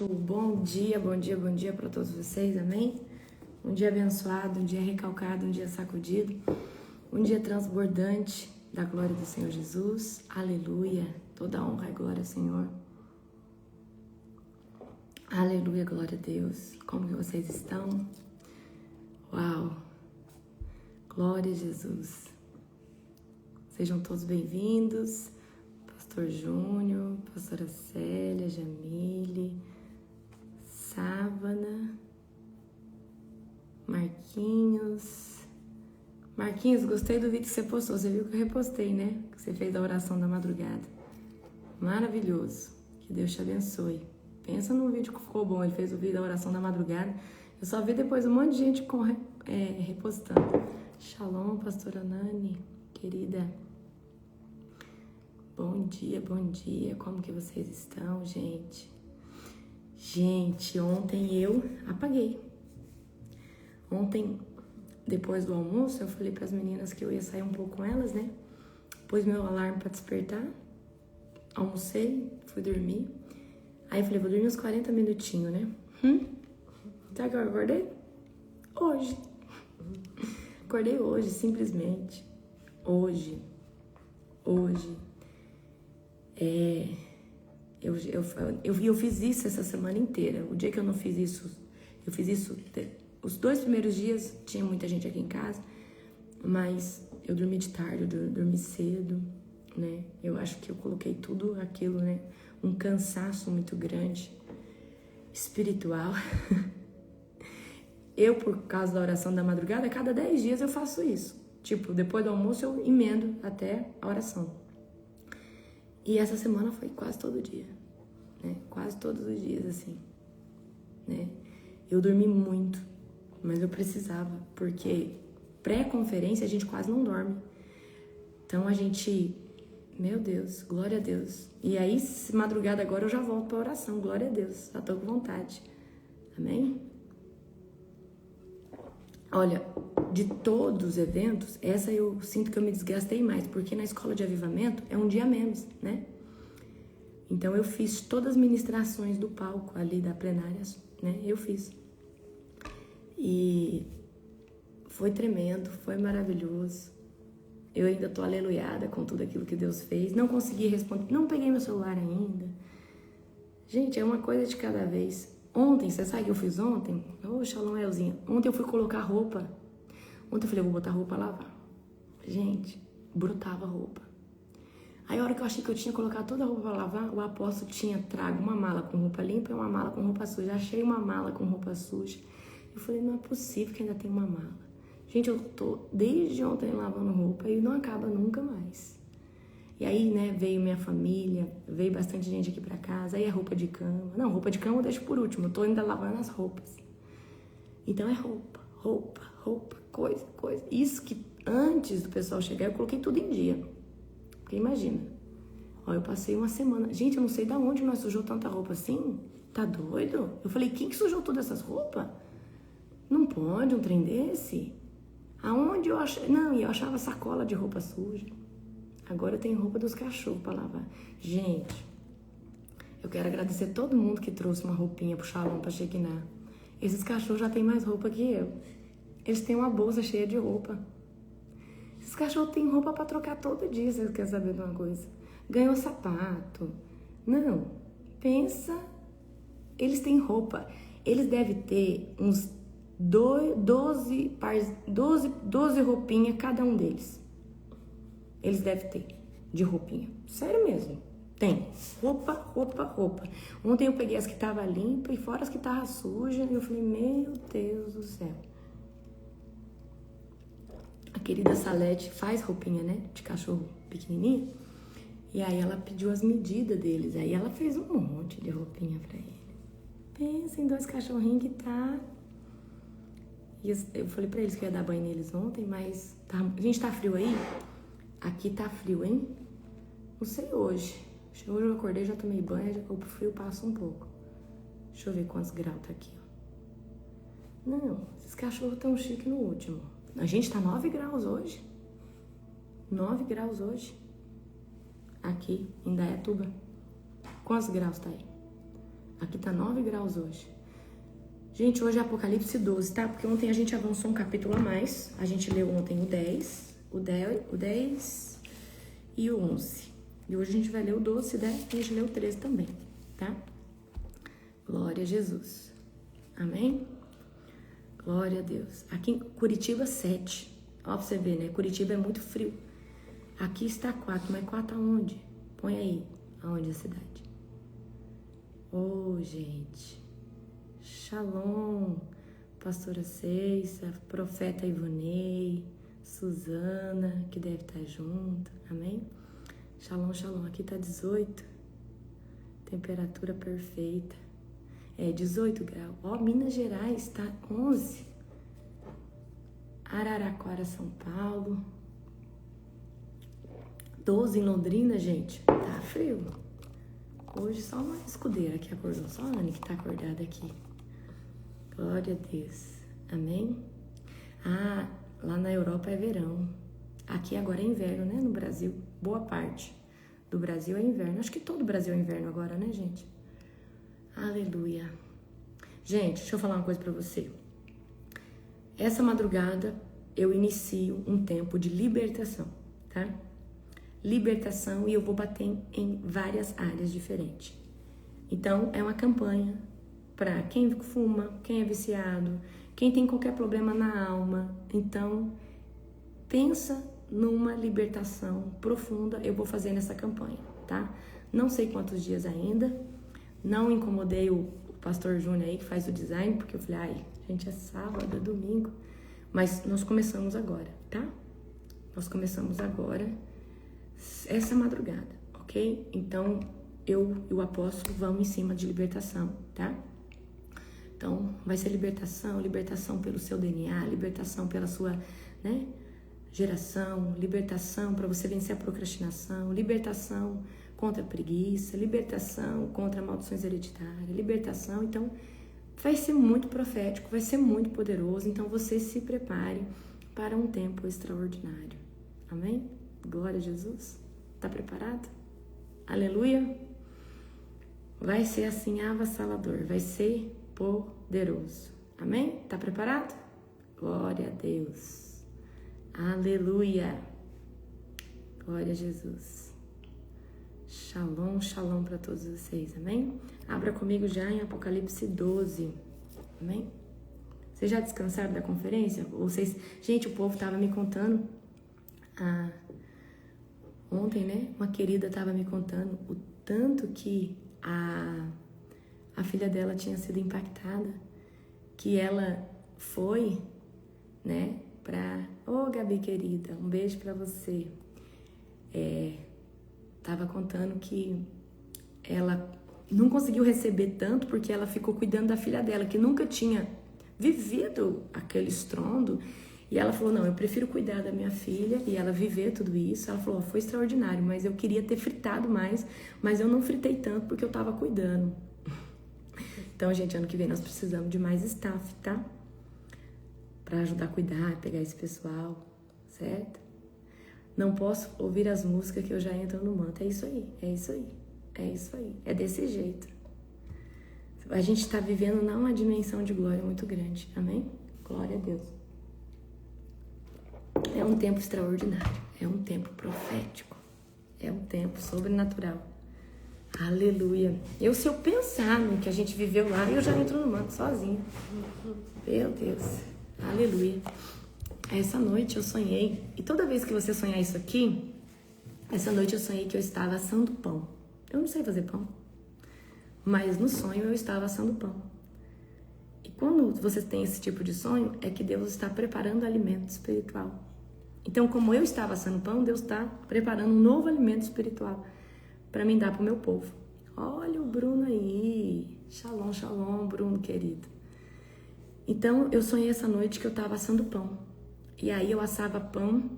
muito bom dia para todos vocês, amém? Um dia abençoado, um dia recalcado, um dia sacudido, um dia transbordante da glória do Senhor Jesus, aleluia, toda honra e glória ao Senhor, aleluia, glória a Deus. Como que vocês estão? Uau, glória a Jesus, sejam todos bem-vindos. Pastor Júnior, Pastora Célia, Jamile, Sávana, Marquinhos, gostei do vídeo que você postou, você viu que eu repostei, né? Que você fez a oração da madrugada, maravilhoso, que Deus te abençoe. Pensa num vídeo que ficou bom, ele fez o vídeo da oração da madrugada, eu só vi depois um monte de gente repostando. Shalom, Pastora Nani, querida. Bom dia, como que vocês estão, gente? Gente, ontem eu apaguei. Ontem, depois do almoço, eu falei para as meninas que eu ia sair um pouco com elas, né? Pus meu alarme para despertar, almocei, fui dormir. Aí eu falei, vou dormir uns 40 minutinhos, né? Sabe que eu acordei? Hoje. Acordei hoje, simplesmente. Hoje. Eu fiz isso essa semana inteira. O dia que eu não fiz isso, eu fiz isso. Os 2 primeiros dias tinha muita gente aqui em casa, mas eu dormi de tarde, eu dormi cedo, né? Eu acho que eu coloquei tudo aquilo, né? Um cansaço muito grande, espiritual. Eu, por causa da oração da madrugada, a cada 10 dias eu faço isso. Tipo, depois do almoço eu emendo até a oração. E essa semana foi quase todo dia, né? Quase todos os dias, assim, né? Eu dormi muito, mas eu precisava, porque pré-conferência a gente quase não dorme. Então a gente, meu Deus, glória a Deus. E aí, madrugada agora eu já volto pra oração, glória a Deus, já tô com vontade. Amém? Olha, de todos os eventos, essa eu sinto que eu me desgastei mais, porque na escola de avivamento é um dia a menos, né? Então eu fiz todas as ministrações do palco ali da plenária, né? Eu fiz. E foi tremendo, foi maravilhoso. Eu ainda tô aleluiada com tudo aquilo que Deus fez. Não consegui responder, não peguei meu celular ainda. Gente, é uma coisa de cada vez. Ontem, você sabe o que eu fiz ontem? Ô, Shalom, Elzinha. Ontem eu fui colocar roupa. Ontem eu falei, vou botar roupa a lavar. Gente, brotava a roupa. Aí a hora que eu achei que eu tinha colocado toda a roupa pra lavar, o apóstolo tinha trago uma mala com roupa limpa e uma mala com roupa suja. Achei uma mala com roupa suja. Eu falei, não é possível que ainda tem uma mala. Gente, eu tô desde ontem lavando roupa e não acaba nunca mais. E aí, né, veio minha família, veio bastante gente aqui pra casa, aí é roupa de cama. Não, roupa de cama eu deixo por último, eu tô ainda lavando as roupas. Então é roupa, coisa. Isso que antes do pessoal chegar, eu coloquei tudo em dia. Porque imagina, ó, eu passei uma semana. Gente, eu não sei de onde nós sujou tanta roupa assim. Tá doido? Eu falei, quem que sujou todas essas roupas? Não pode um trem desse? Aonde eu achei? Não, e eu achava sacola de roupa suja. Agora eu tenho roupa dos cachorros pra lavar. Gente, eu quero agradecer todo mundo que trouxe uma roupinha pro Shalom, pra Shekinah. Esses cachorros já têm mais roupa que eu. Eles têm uma bolsa cheia de roupa. Esses cachorros têm roupa pra trocar todo dia, vocês querem saber de uma coisa. Ganhou sapato. Não, pensa, eles têm roupa. Eles devem ter uns 12 roupinhas cada um deles. Eles devem ter de roupinha. Sério mesmo. Tem. Roupa. Ontem eu peguei as que estavam limpas e fora as que estavam sujas. E eu falei, meu Deus do céu. A querida Salete faz roupinha, né? De cachorro pequenininho. E aí ela pediu as medidas deles. Aí ela fez um monte de roupinha pra ele. Pensa em 2 cachorrinhos que tá... E eu falei pra eles que eu ia dar banho neles ontem, mas... Gente, tá frio aí? Aqui tá frio, hein? Não sei hoje. Hoje eu acordei, já tomei banho, o frio passa um pouco. Deixa eu ver quantos graus tá aqui, ó. Não, esses cachorros tão chiques no último. A gente tá 9 graus hoje. 9 graus hoje. Aqui, em Indaiatuba. Quantos graus tá aí? Aqui tá 9 graus hoje. Gente, hoje é Apocalipse 12, tá? Porque ontem a gente avançou um capítulo a mais. A gente leu ontem o 10 e o 11. E hoje a gente vai ler o 12, 10 e a gente leu o 13 também, tá? Glória a Jesus. Amém? Glória a Deus. Aqui em Curitiba, 7. Ó, pra você ver, né? Curitiba é muito frio. Aqui está 4, mas 4 aonde? Põe aí, aonde é a cidade. Ô, gente. Shalom. Pastora Ceissa, profeta Ivonei, Suzana, que deve estar junto. Amém? Shalom, shalom. Aqui tá 18. Temperatura perfeita. 18 graus. Ó, Minas Gerais tá 11. Araraquara, São Paulo. 12 em Londrina, gente. Tá frio. Hoje só uma escudeira que acordou. Só a Anne que tá acordada aqui. Glória a Deus. Amém? Ah, lá na Europa é verão. Aqui agora é inverno, né? No Brasil. Boa parte do Brasil é inverno. Acho que todo o Brasil é inverno agora, né, gente? Aleluia. Gente, deixa eu falar uma coisa pra você. Essa madrugada eu inicio um tempo de libertação, tá? Libertação, e eu vou bater em várias áreas diferentes. Então, é uma campanha para quem fuma, quem é viciado, quem tem qualquer problema na alma. Então, pensa numa libertação profunda, eu vou fazer nessa campanha, tá? Não sei quantos dias ainda, não incomodei o pastor Júnior aí que faz o design, porque eu falei, ai, gente, é sábado, é domingo, mas nós começamos agora, tá? Nós começamos agora, essa madrugada, ok? Então, eu e o apóstolo vamos em cima de libertação, tá? Então, vai ser libertação pelo seu DNA, libertação pela sua, né, geração, libertação para você vencer a procrastinação, libertação contra a preguiça, libertação contra maldições hereditárias, libertação. Então, vai ser muito profético, vai ser muito poderoso. Então, você se prepare para um tempo extraordinário. Amém? Glória a Jesus. Tá preparado? Aleluia. Vai ser assim avassalador, vai ser poderoso. Amém? Tá preparado? Glória a Deus. Aleluia. Glória a Jesus. Shalom, shalom para todos vocês, amém? Abra comigo já em Apocalipse 12, amém? Vocês já descansaram da conferência? Vocês... Gente, o povo tava me contando, ontem, né? Uma querida tava me contando o tanto que a filha dela tinha sido impactada, que ela foi, né, Ô, Gabi querida, um beijo pra você. Tava contando que ela não conseguiu receber tanto porque ela ficou cuidando da filha dela, que nunca tinha vivido aquele estrondo. E ela falou, não, eu prefiro cuidar da minha filha e ela viver tudo isso. Ela falou, foi extraordinário, mas eu queria ter fritado mais, mas eu não fritei tanto porque eu tava cuidando. Então, gente, ano que vem nós precisamos de mais staff, tá? Pra ajudar a cuidar, pegar esse pessoal, certo? Não posso ouvir as músicas que eu já entro no manto. É isso aí, é isso aí, é isso aí. É desse jeito. A gente tá vivendo numa dimensão de glória muito grande, amém? Glória a Deus. É um tempo extraordinário, é um tempo profético, é um tempo sobrenatural. Aleluia. Se eu pensar no que a gente viveu lá, eu já entro no manto sozinha. Meu Deus. Aleluia. Essa noite eu sonhei, e toda vez que você sonhar isso aqui, essa noite eu sonhei que eu estava assando pão. Eu não sei fazer pão, mas no sonho eu estava assando pão. E quando você tem esse tipo de sonho, é que Deus está preparando alimento espiritual. Então, como eu estava assando pão, Deus está preparando um novo alimento espiritual para mim dar para o meu povo. Olha o Bruno aí. Shalom, shalom, Bruno querido. Então, eu sonhei essa noite que eu estava assando pão. E aí eu assava pão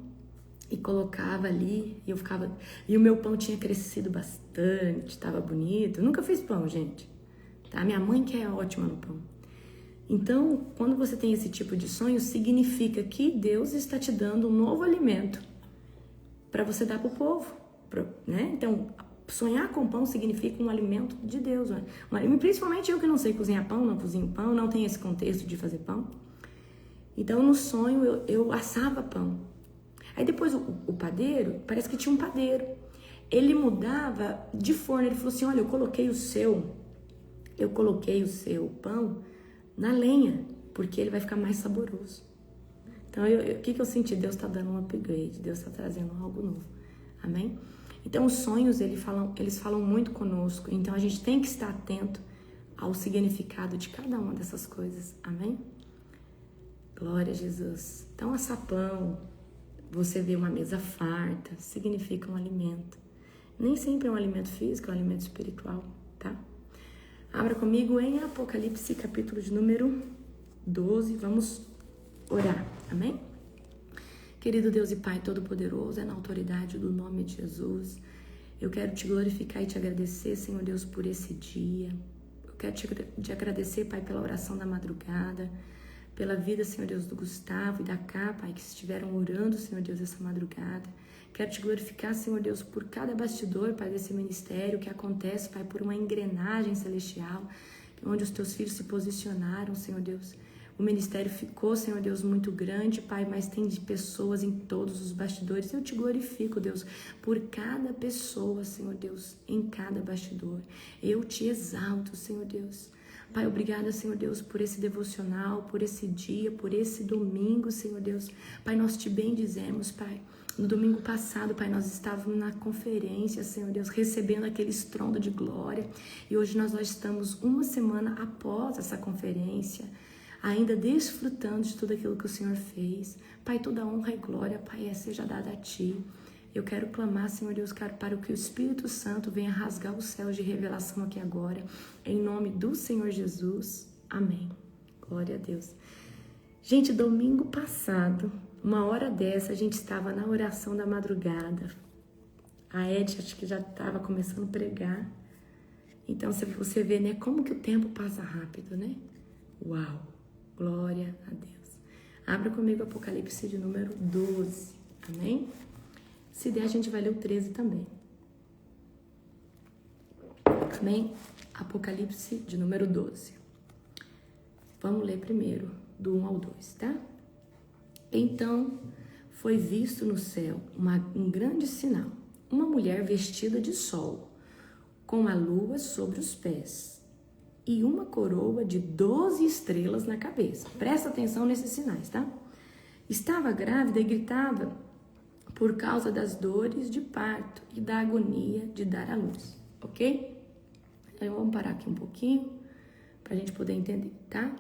e colocava ali, e eu ficava... E o meu pão tinha crescido bastante, estava bonito. Eu nunca fiz pão, gente. Tá? Minha mãe que é ótima no pão. Então, quando você tem esse tipo de sonho, significa que Deus está te dando um novo alimento para você dar para o povo, né? Então, sonhar com pão significa um alimento de Deus, né? Principalmente eu que não sei cozinhar pão, não cozinho pão, não tenho esse contexto de fazer pão. Então, no sonho, eu assava pão. Aí depois o padeiro, parece que tinha um padeiro. Ele mudava de forno, ele falou assim, olha, eu coloquei o seu pão na lenha, porque ele vai ficar mais saboroso. Então, o que eu senti? Deus está dando um upgrade, Deus está trazendo algo novo. Amém? Então, os sonhos, eles falam muito conosco. Então, a gente tem que estar atento ao significado de cada uma dessas coisas. Amém? Glória a Jesus. Então, assar pão, você vê uma mesa farta, significa um alimento. Nem sempre é um alimento físico, é um alimento espiritual, tá? Abra comigo em Apocalipse, capítulo de número 12. Vamos orar. Amém? Querido Deus e Pai Todo-Poderoso, é na autoridade do nome de Jesus. Eu quero te glorificar e te agradecer, Senhor Deus, por esse dia. Eu quero te agradecer, Pai, pela oração da madrugada, pela vida, Senhor Deus, do Gustavo e da Cá, Pai, que estiveram orando, Senhor Deus, essa madrugada. Quero te glorificar, Senhor Deus, por cada bastidor, Pai, desse ministério que acontece, Pai, por uma engrenagem celestial, onde os teus filhos se posicionaram, Senhor Deus. O ministério ficou, Senhor Deus, muito grande, Pai, mas tem de pessoas em todos os bastidores. Eu te glorifico, Deus, por cada pessoa, Senhor Deus, em cada bastidor. Eu te exalto, Senhor Deus. Pai, obrigada, Senhor Deus, por esse devocional, por esse dia, por esse domingo, Senhor Deus. Pai, nós te bendizemos, Pai. No domingo passado, Pai, nós estávamos na conferência, Senhor Deus, recebendo aquele estrondo de glória. E hoje nós estamos uma semana após essa conferência, ainda desfrutando de tudo aquilo que o Senhor fez. Pai, toda honra e glória, Pai, seja dada a Ti. Eu quero clamar, Senhor Deus, para que o Espírito Santo venha rasgar os céus de revelação aqui agora. Em nome do Senhor Jesus. Amém. Glória a Deus. Gente, domingo passado, uma hora dessa, a gente estava na oração da madrugada. A Ed, acho que já estava começando a pregar. Então, você vê, né, como que o tempo passa rápido, né? Uau! Glória a Deus. Abra comigo Apocalipse de número 12. Amém? Se der, a gente vai ler o 13 também. Amém? Apocalipse de número 12. Vamos ler primeiro, do 1 ao 2, tá? Então, foi visto no céu um grande sinal. Uma mulher vestida de sol, com a lua sobre os pés, e uma coroa de 12 estrelas na cabeça. Presta atenção nesses sinais, tá? Estava grávida e gritava por causa das dores de parto e da agonia de dar à luz, ok? Então, vamos parar aqui um pouquinho para a gente poder entender, tá?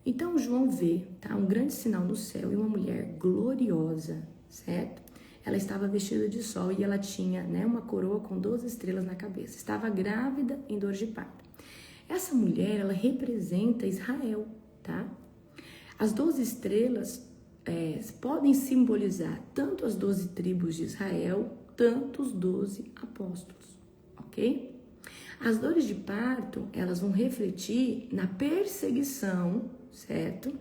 Então, João vê, tá? Um grande sinal no céu e uma mulher gloriosa, certo? Ela estava vestida de sol e ela tinha, né, uma coroa com 12 estrelas na cabeça. Estava grávida em dores de parto. Essa mulher, ela representa Israel, tá? As 12 estrelas podem simbolizar tanto as 12 tribos de Israel, tanto os 12 apóstolos, ok? As dores de parto, elas vão refletir na perseguição, certo?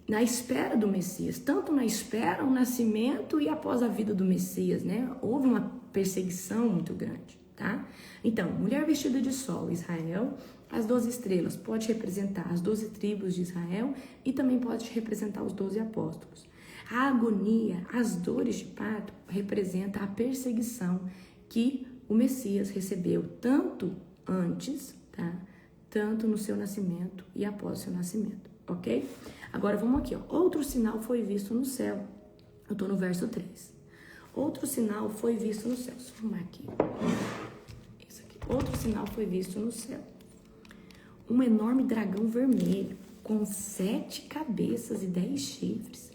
Na espera do Messias, tanto na espera, o nascimento e após a vida do Messias, né? Houve uma perseguição muito grande, tá? Então, mulher vestida de sol, Israel, as 12 estrelas pode representar as 12 tribos de Israel e também pode representar os 12 apóstolos. A agonia, as dores de parto, representa a perseguição que o Messias recebeu tanto antes, tá? Tanto no seu nascimento e após o seu nascimento, ok? Agora vamos aqui, ó. Outro sinal foi visto no céu. Eu tô no verso 3. Outro sinal foi visto no céu. Deixa eu arrumar aqui. Isso aqui. Outro sinal foi visto no céu. Um enorme dragão vermelho, com 7 cabeças e 10 chifres,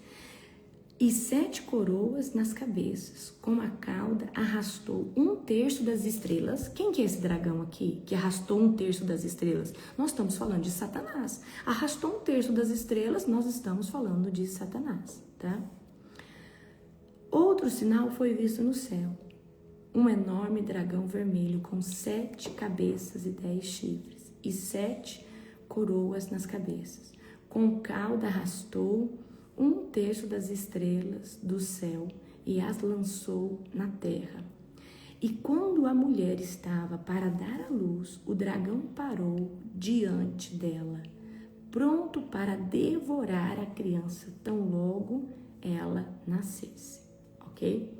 e 7 coroas nas cabeças. Com a cauda, arrastou 1/3 das estrelas. Quem que é esse dragão aqui, que arrastou 1/3 das estrelas? Nós estamos falando de Satanás. Arrastou 1/3 das estrelas, nós estamos falando de Satanás, tá? Outro sinal foi visto no céu. Um enorme dragão vermelho, com 7 cabeças e 10 chifres, e 7 coroas nas cabeças. Com cauda arrastou 1/3 das estrelas do céu e as lançou na terra. E quando a mulher estava para dar à luz, o dragão parou diante dela, pronto para devorar a criança, tão logo ela nascesse, ok?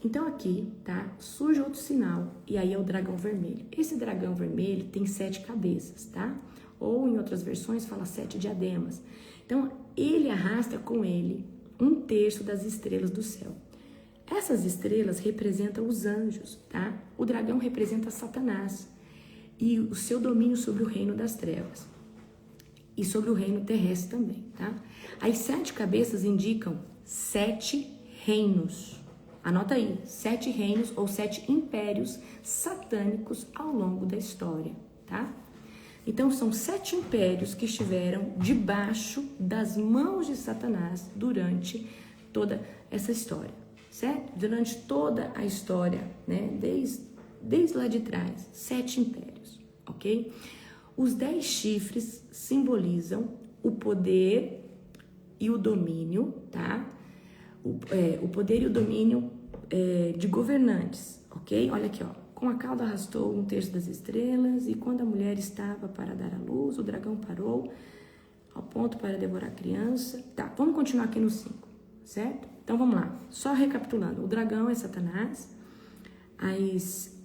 Então aqui, tá? Surge outro sinal, e aí é o dragão vermelho. Esse dragão vermelho tem 7 cabeças, tá? Ou em outras versões fala 7 diademas. Então ele arrasta com ele 1/3 das estrelas do céu. Essas estrelas representam os anjos, tá? O dragão representa Satanás e o seu domínio sobre o reino das trevas e sobre o reino terrestre também, tá? As 7 cabeças indicam 7 reinos. Anota aí, 7 reinos ou 7 impérios satânicos ao longo da história, tá? Então, são 7 impérios que estiveram debaixo das mãos de Satanás durante toda essa história, certo? Durante toda a história, né? Desde lá de trás, 7 impérios, ok? Os 10 chifres simbolizam o poder e o domínio, tá? O poder e o domínio de governantes, ok? Olha aqui, ó. Com a cauda arrastou 1/3 das estrelas, e quando a mulher estava para dar à luz, o dragão parou ao ponto para devorar a criança. Tá, vamos continuar aqui no 5, certo? Então vamos lá, só recapitulando. O dragão é Satanás, as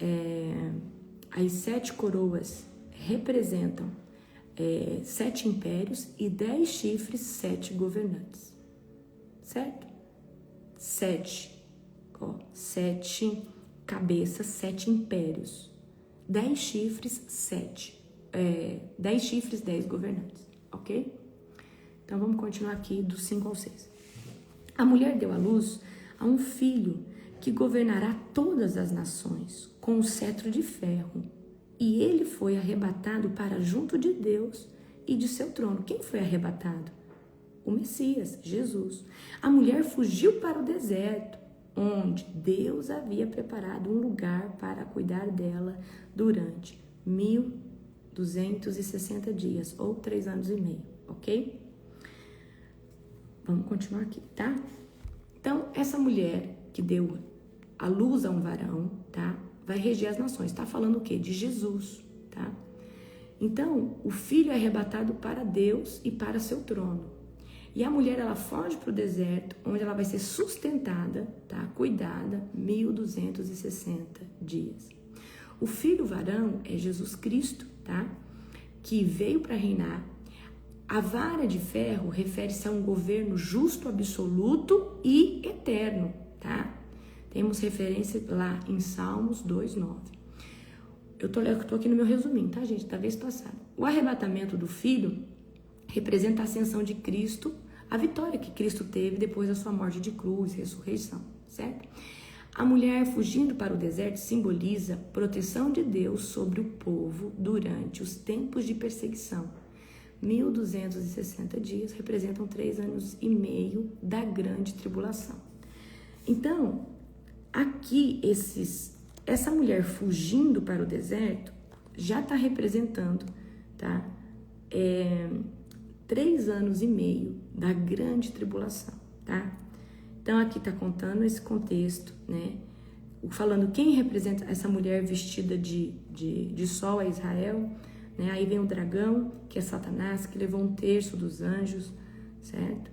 7 coroas representam 7 impérios e 10 chifres, 7 governantes, certo? 7 cabeças, 7 impérios, 10 chifres, 10 chifres, 10 governantes, ok? Então vamos continuar aqui do 5 ao 6. A mulher deu à luz a um filho que governará todas as nações com o cetro de ferro, e ele foi arrebatado para junto de Deus e de seu trono. Quem foi arrebatado? O Messias, Jesus. A mulher fugiu para o deserto, onde Deus havia preparado um lugar para cuidar dela durante 1260 dias, ou 3 anos e meio, ok? Vamos continuar aqui, tá? Então, essa mulher que deu a luz a um varão, tá? Vai reger as nações. Tá falando o quê? De Jesus, tá? Então, o filho é arrebatado para Deus e para seu trono. E a mulher, ela foge para o deserto, onde ela vai ser sustentada, tá? Cuidada, 1260 dias. O filho varão é Jesus Cristo, tá? Que veio para reinar. A vara de ferro refere-se a um governo justo, absoluto e eterno, tá? Temos referência lá em Salmos 2:9. Eu tô aqui no meu resuminho, tá, gente? Da vez passada. O arrebatamento do filho representa a ascensão de Cristo, a vitória que Cristo teve depois da sua morte de cruz, ressurreição, certo? A mulher fugindo para o deserto simboliza proteção de Deus sobre o povo durante os tempos de perseguição. 1260 dias representam 3 anos e meio da grande tribulação. Então, aqui essa mulher fugindo para o deserto já está representando, tá? 3 anos e meio da grande tribulação, tá? Então, aqui está contando esse contexto, né? Falando quem representa essa mulher vestida de sol é Israel, né? Aí vem o dragão, que é Satanás, que levou 1/3 dos anjos, certo?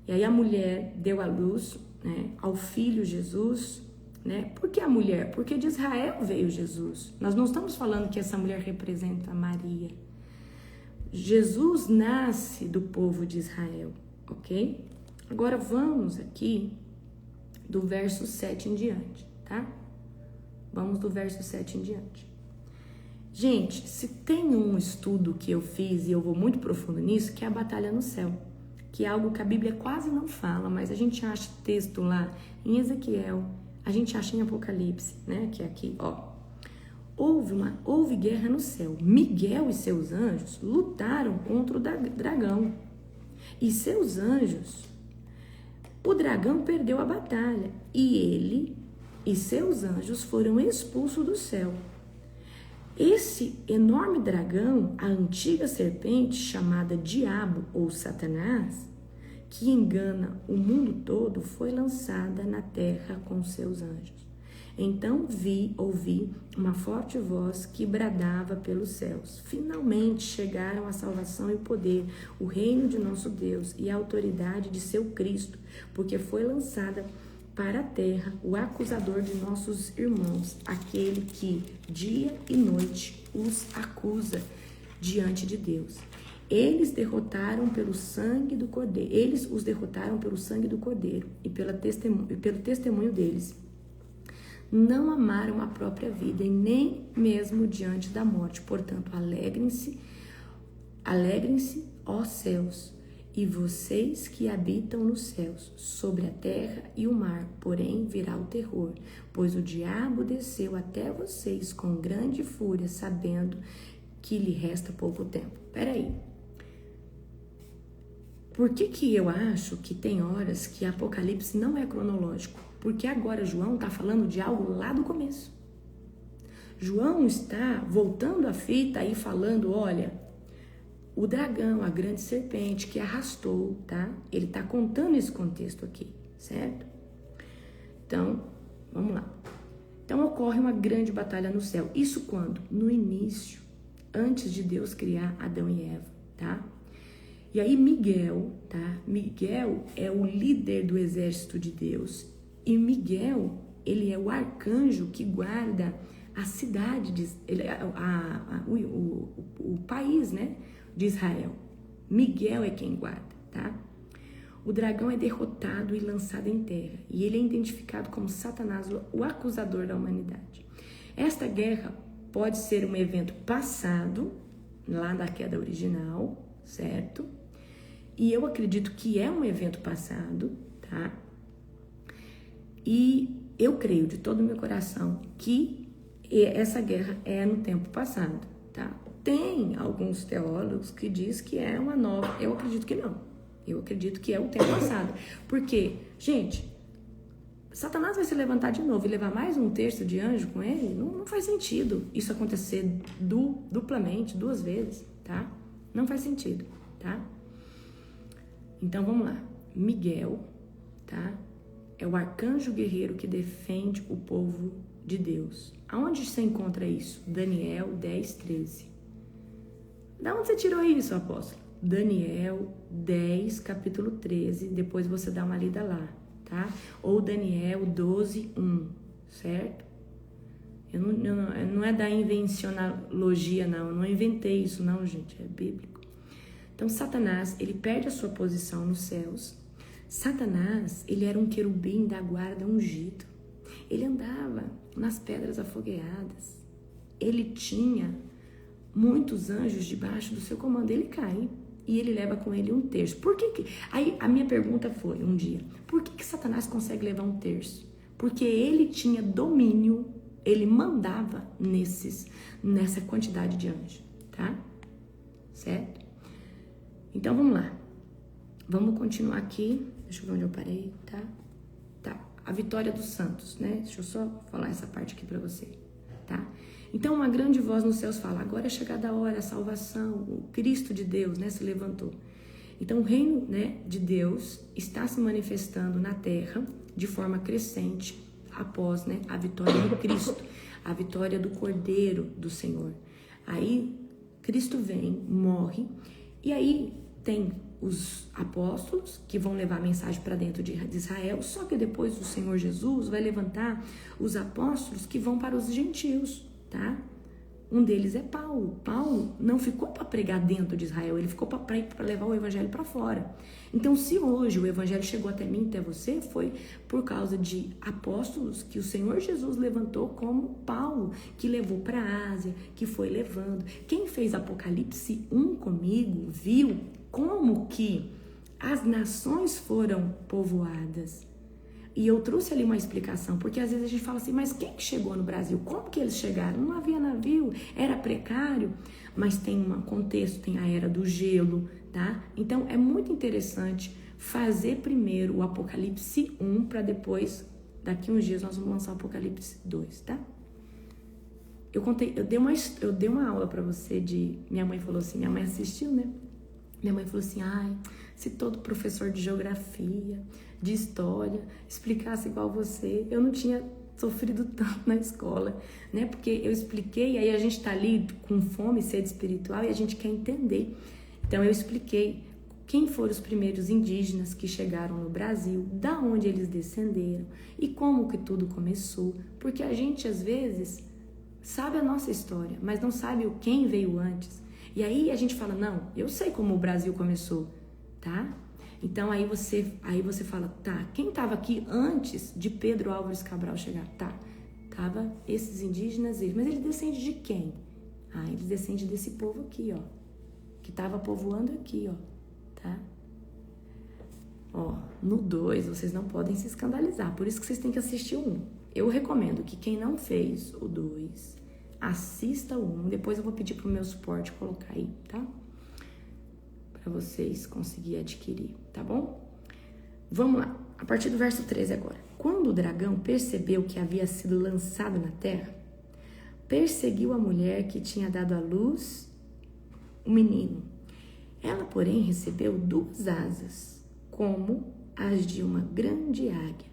E aí a mulher deu à luz, né, ao filho Jesus, né? Por que a mulher? Porque de Israel veio Jesus. Nós não estamos falando que essa mulher representa Maria. Jesus nasce do povo de Israel, ok? Agora vamos aqui do verso 7 em diante, tá? Vamos do verso 7 em diante. Gente, se tem um estudo que eu fiz, e eu vou muito profundo nisso, que é a batalha no céu, que é algo que a Bíblia quase não fala, mas a gente acha texto lá em Ezequiel, a gente acha em Apocalipse, né? Que é aqui, ó. Houve guerra no céu. Miguel e seus anjos lutaram contra o dragão. E seus anjos, o dragão perdeu a batalha. E ele e seus anjos foram expulsos do céu. Esse enorme dragão, a antiga serpente chamada Diabo ou Satanás, que engana o mundo todo, foi lançada na terra com seus anjos. Então ouvi uma forte voz que bradava pelos céus. Finalmente chegaram a salvação e o poder, o reino de nosso Deus e a autoridade de seu Cristo, porque foi lançada para a terra o acusador de nossos irmãos, aquele que dia e noite os acusa diante de Deus. Eles os derrotaram pelo sangue do Cordeiro e pelo testemunho deles. Não amaram a própria vida e nem mesmo diante da morte. Portanto, alegrem-se, ó céus, e vocês que habitam nos céus, sobre a terra e o mar, porém virá o terror, pois o diabo desceu até vocês com grande fúria, sabendo que lhe resta pouco tempo. Peraí. Por que eu acho que tem horas que Apocalipse não é cronológico? Porque agora João está falando de algo lá do começo. João está voltando a fita e falando, olha, o dragão, a grande serpente que arrastou, tá? Ele está contando esse contexto aqui, certo? Então, vamos lá. Então ocorre uma grande batalha no céu. Isso quando? No início, antes de Deus criar Adão e Eva, tá? E aí Miguel, tá? Miguel é o líder do exército de Deus. E Miguel, ele é o arcanjo que guarda a cidade, o país, né, de Israel. Miguel é quem guarda, tá? O dragão é derrotado e lançado em terra. E ele é identificado como Satanás, o acusador da humanidade. Esta guerra pode ser um evento passado, lá da queda original, certo? E eu acredito que é um evento passado, tá? E eu creio de todo o meu coração que essa guerra é no tempo passado, tá? Tem alguns teólogos que dizem que é uma nova... Eu acredito que não. Eu acredito que é o tempo passado. Porque, gente, Satanás vai se levantar de novo e levar mais um terço de anjo com ele? Não faz sentido isso acontecer duplamente, 2 vezes, tá? Não faz sentido, tá? Então, vamos lá. Miguel, tá? É o arcanjo guerreiro que defende o povo de Deus. Aonde você encontra isso? Daniel 10, 13. Da onde você tirou isso, apóstolo? Daniel 10, capítulo 13. Depois você dá uma lida lá, tá? Ou Daniel 12, 1, certo? Não é da invencionologia, não. Eu não inventei isso, não, gente. É bíblico. Então, Satanás, ele perde a sua posição nos céus. Satanás, ele era um querubim da guarda ungido. Ele andava nas pedras afogueadas. Ele tinha muitos anjos debaixo do seu comando. Ele cai e ele leva com ele um terço. Por que? Aí a minha pergunta foi um dia, por que Satanás consegue levar um terço? Porque ele tinha domínio, ele mandava nessa quantidade de anjos, tá? Certo? Então vamos lá. Vamos continuar aqui. Deixa eu ver onde eu parei, tá? Tá. A vitória dos santos, né? Deixa eu só falar essa parte aqui pra você, tá? Então, uma grande voz nos céus fala, agora é chegada a hora, a salvação, o Cristo de Deus, né, se levantou. Então, o reino, né, de Deus está se manifestando na terra de forma crescente após, né, a vitória do Cristo, a vitória do Cordeiro do Senhor. Aí, Cristo vem, morre, e aí tem os apóstolos que vão levar a mensagem para dentro de Israel, só que depois o Senhor Jesus vai levantar os apóstolos que vão para os gentios, tá? Um deles é Paulo. Paulo não ficou para pregar dentro de Israel, ele ficou para levar o evangelho para fora. Então, se hoje o evangelho chegou até mim, até você, foi por causa de apóstolos que o Senhor Jesus levantou, como Paulo, que levou para a Ásia, que foi levando. Quem fez Apocalipse 1 comigo, viu como que as nações foram povoadas. E eu trouxe ali uma explicação, porque às vezes a gente fala assim, mas quem chegou no Brasil? Como que eles chegaram? Não havia navio, era precário, mas tem um contexto, tem a era do gelo, tá? Então é muito interessante fazer primeiro o Apocalipse 1 para depois, daqui uns dias nós vamos lançar o Apocalipse 2, tá? Eu dei uma aula para você minha mãe falou assim, minha mãe assistiu, né? Minha mãe falou assim, se todo professor de geografia, de história, explicasse igual você, eu não tinha sofrido tanto na escola, né? Porque eu expliquei, aí a gente tá ali com fome, sede espiritual e a gente quer entender. Então eu expliquei quem foram os primeiros indígenas que chegaram no Brasil, da onde eles descenderam e como que tudo começou, porque a gente às vezes sabe a nossa história, mas não sabe o quem veio antes. E aí a gente fala, não, eu sei como o Brasil começou, tá? Então aí você fala, tá, quem estava aqui antes de Pedro Álvares Cabral chegar? Tá, tava esses indígenas, mas ele descende de quem? Ah, ele descende desse povo aqui, ó, que estava povoando aqui, ó, tá? Ó, no 2 vocês não podem se escandalizar, por isso que vocês têm que assistir o 1. Eu recomendo que quem não fez o 2, assista o 1, depois eu vou pedir pro meu suporte colocar aí, tá? Para vocês conseguirem adquirir, tá bom? Vamos lá, a partir do verso 13 agora. Quando o dragão percebeu que havia sido lançado na terra, perseguiu a mulher que tinha dado à luz o menino. Ela, porém, recebeu 2 asas, como as de uma grande águia,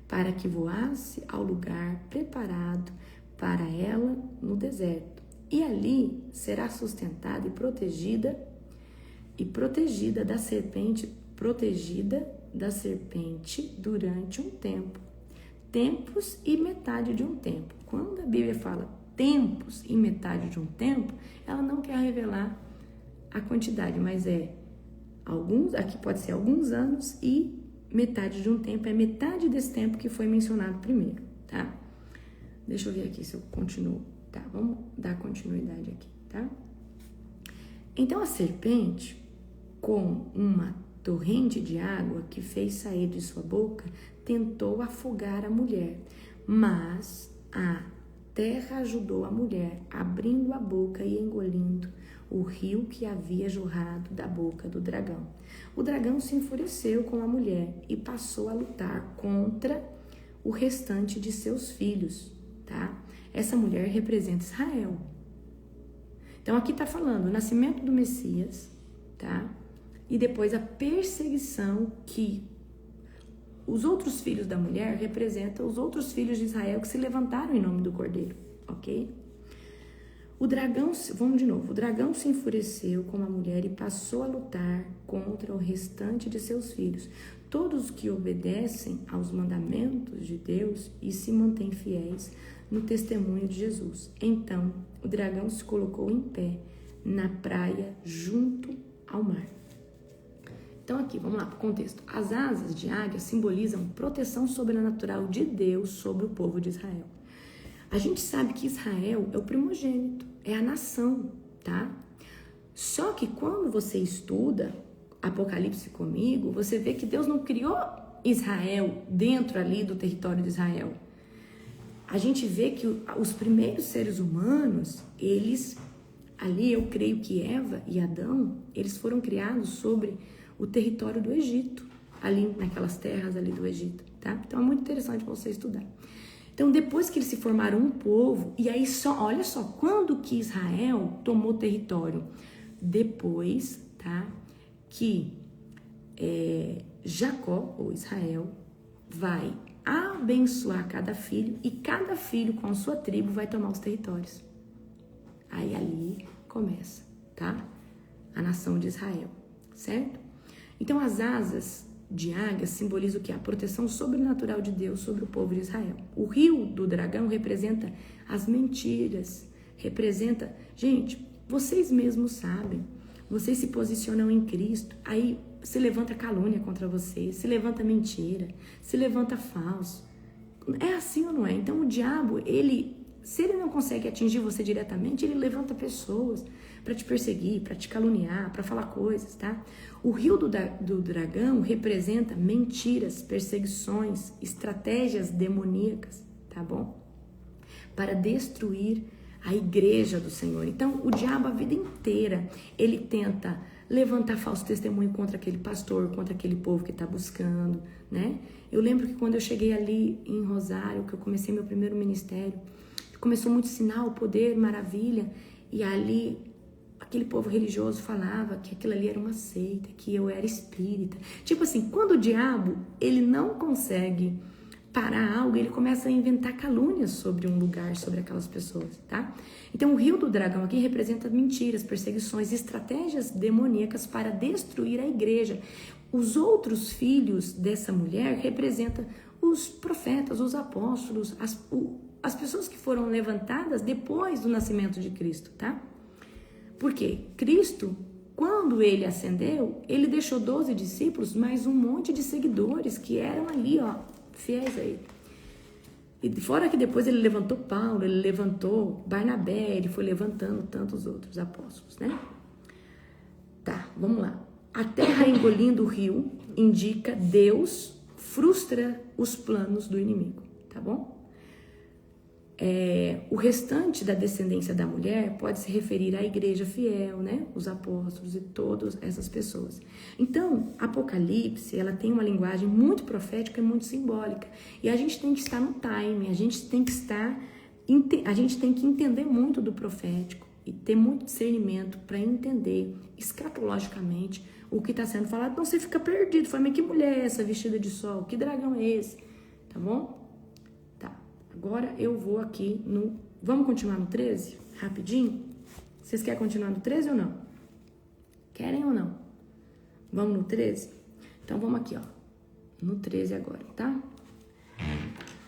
para que voasse ao lugar preparado para ela no deserto. E ali será sustentada e protegida da serpente durante um tempo, tempos e metade de um tempo. Quando a Bíblia fala tempos e metade de um tempo, ela não quer revelar a quantidade, mas aqui pode ser alguns anos e metade de um tempo, é metade desse tempo que foi mencionado primeiro, tá? Deixa eu ver aqui se eu continuo, tá? Vamos dar continuidade aqui, tá? Então a serpente, com uma torrente de água que fez sair de sua boca, tentou afogar a mulher, mas a terra ajudou a mulher, abrindo a boca e engolindo o rio que havia jorrado da boca do dragão. O dragão se enfureceu com a mulher e passou a lutar contra o restante de seus filhos, tá? Essa mulher representa Israel. Então aqui tá falando o nascimento do Messias, tá? E depois a perseguição que os outros filhos da mulher representam os outros filhos de Israel que se levantaram em nome do Cordeiro, ok? Vamos de novo, o dragão se enfureceu com a mulher e passou a lutar contra o restante de seus filhos. Todos que obedecem aos mandamentos de Deus e se mantêm fiéis no testemunho de Jesus. Então, o dragão se colocou em pé na praia junto ao mar. Então aqui, vamos lá para o contexto. As asas de águia simbolizam proteção sobrenatural de Deus sobre o povo de Israel. A gente sabe que Israel é o primogênito, é a nação, tá? Só que quando você estuda Apocalipse comigo, você vê que Deus não criou Israel dentro ali do território de Israel. A gente vê que os primeiros seres humanos, ali eu creio que Eva e Adão, eles foram criados sobre o território do Egito, ali naquelas terras ali do Egito, tá? Então é muito interessante você estudar. Então depois que eles se formaram um povo, e aí olha só, quando que Israel tomou território? Depois, tá? Que Jacó, ou Israel, vai abençoar cada filho e cada filho com a sua tribo vai tomar os territórios. Aí ali começa, tá? A nação de Israel, certo? Então as asas de águia simbolizam o que? A proteção sobrenatural de Deus sobre o povo de Israel. O rio do dragão representa as mentiras, representa... Gente, vocês mesmos sabem, vocês se posicionam em Cristo, aí se levanta calúnia contra vocês, se levanta mentira, se levanta falso. É assim ou não é? Então o diabo, se ele não consegue atingir você diretamente, ele levanta pessoas para te perseguir, para te caluniar, para falar coisas, tá? O rio do dragão representa mentiras, perseguições, estratégias demoníacas, tá bom? Para destruir a igreja do Senhor. Então, o diabo a vida inteira, ele tenta levantar falso testemunho contra aquele pastor, contra aquele povo que está buscando, né? Eu lembro que quando eu cheguei ali em Rosário, que eu comecei meu primeiro ministério, começou muito sinal, poder, maravilha, e ali aquele povo religioso falava que aquilo ali era uma seita, que eu era espírita. Tipo assim, quando o diabo, ele não consegue parar algo, ele começa a inventar calúnias sobre um lugar, sobre aquelas pessoas, tá? Então, o rio do dragão aqui representa mentiras, perseguições, estratégias demoníacas para destruir a igreja. Os outros filhos dessa mulher representam os profetas, os apóstolos, as pessoas que foram levantadas depois do nascimento de Cristo, tá? Porque Cristo, quando ele ascendeu, ele deixou 12 discípulos, mais um monte de seguidores que eram ali, ó, fiéis a ele. E fora que depois ele levantou Paulo, ele levantou Barnabé, ele foi levantando tantos outros apóstolos, né? Tá, vamos lá. A terra engolindo o rio indica Deus frustra os planos do inimigo, tá bom? O restante da descendência da mulher pode se referir à igreja fiel, né? Os apóstolos e todas essas pessoas. Então, Apocalipse, ela tem uma linguagem muito profética e muito simbólica. E a gente tem que estar no time, a gente tem que entender muito do profético e ter muito discernimento para entender escatologicamente o que está sendo falado. Então você fica perdido, fala, mas que mulher é essa vestida de sol? Que dragão é esse? Tá bom? Agora eu vou aqui no... Vamos continuar no 13? Rapidinho? Vocês querem continuar no 13 ou não? Querem ou não? Vamos no 13? Então vamos aqui, ó. No 13 agora, tá?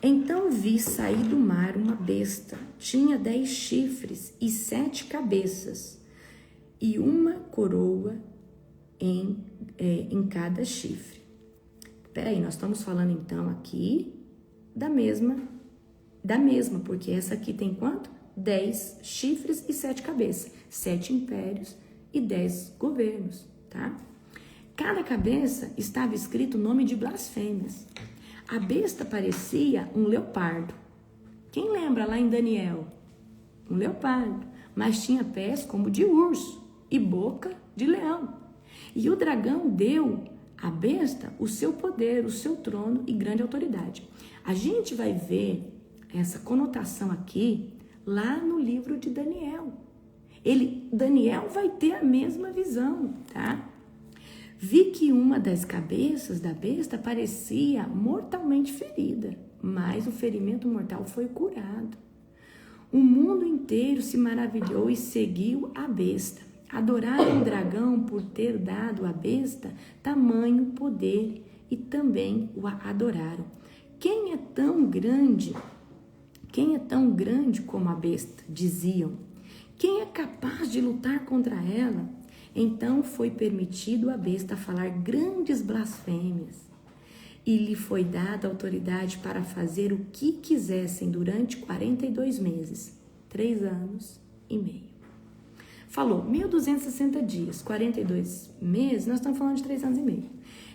Então vi sair do mar uma besta. Tinha 10 chifres e 7 cabeças. E uma coroa em cada chifre. Peraí, nós estamos falando então aqui da mesma, porque essa aqui tem quanto? 10 chifres e 7 cabeças, 7 impérios e 10 governos, tá? Cada cabeça estava escrito o nome de blasfêmias. A besta parecia um leopardo. Quem lembra lá em Daniel? Um leopardo, mas tinha pés como de urso e boca de leão. E o dragão deu à besta o seu poder, o seu trono e grande autoridade. A gente vai ver essa conotação aqui lá no livro de Daniel. Daniel vai ter a mesma visão, tá? Vi que uma das cabeças da besta parecia mortalmente ferida, mas o ferimento mortal foi curado. O mundo inteiro se maravilhou e seguiu a besta. Adoraram o dragão por ter dado à besta tamanho poder e também o adoraram. Quem é tão grande como a besta? Diziam. Quem é capaz de lutar contra ela? Então foi permitido à besta falar grandes blasfêmias e lhe foi dada autoridade para fazer o que quisessem durante 42 meses, 3 anos e meio. Falou 1.260 dias, 42 meses, nós estamos falando de 3 anos e meio.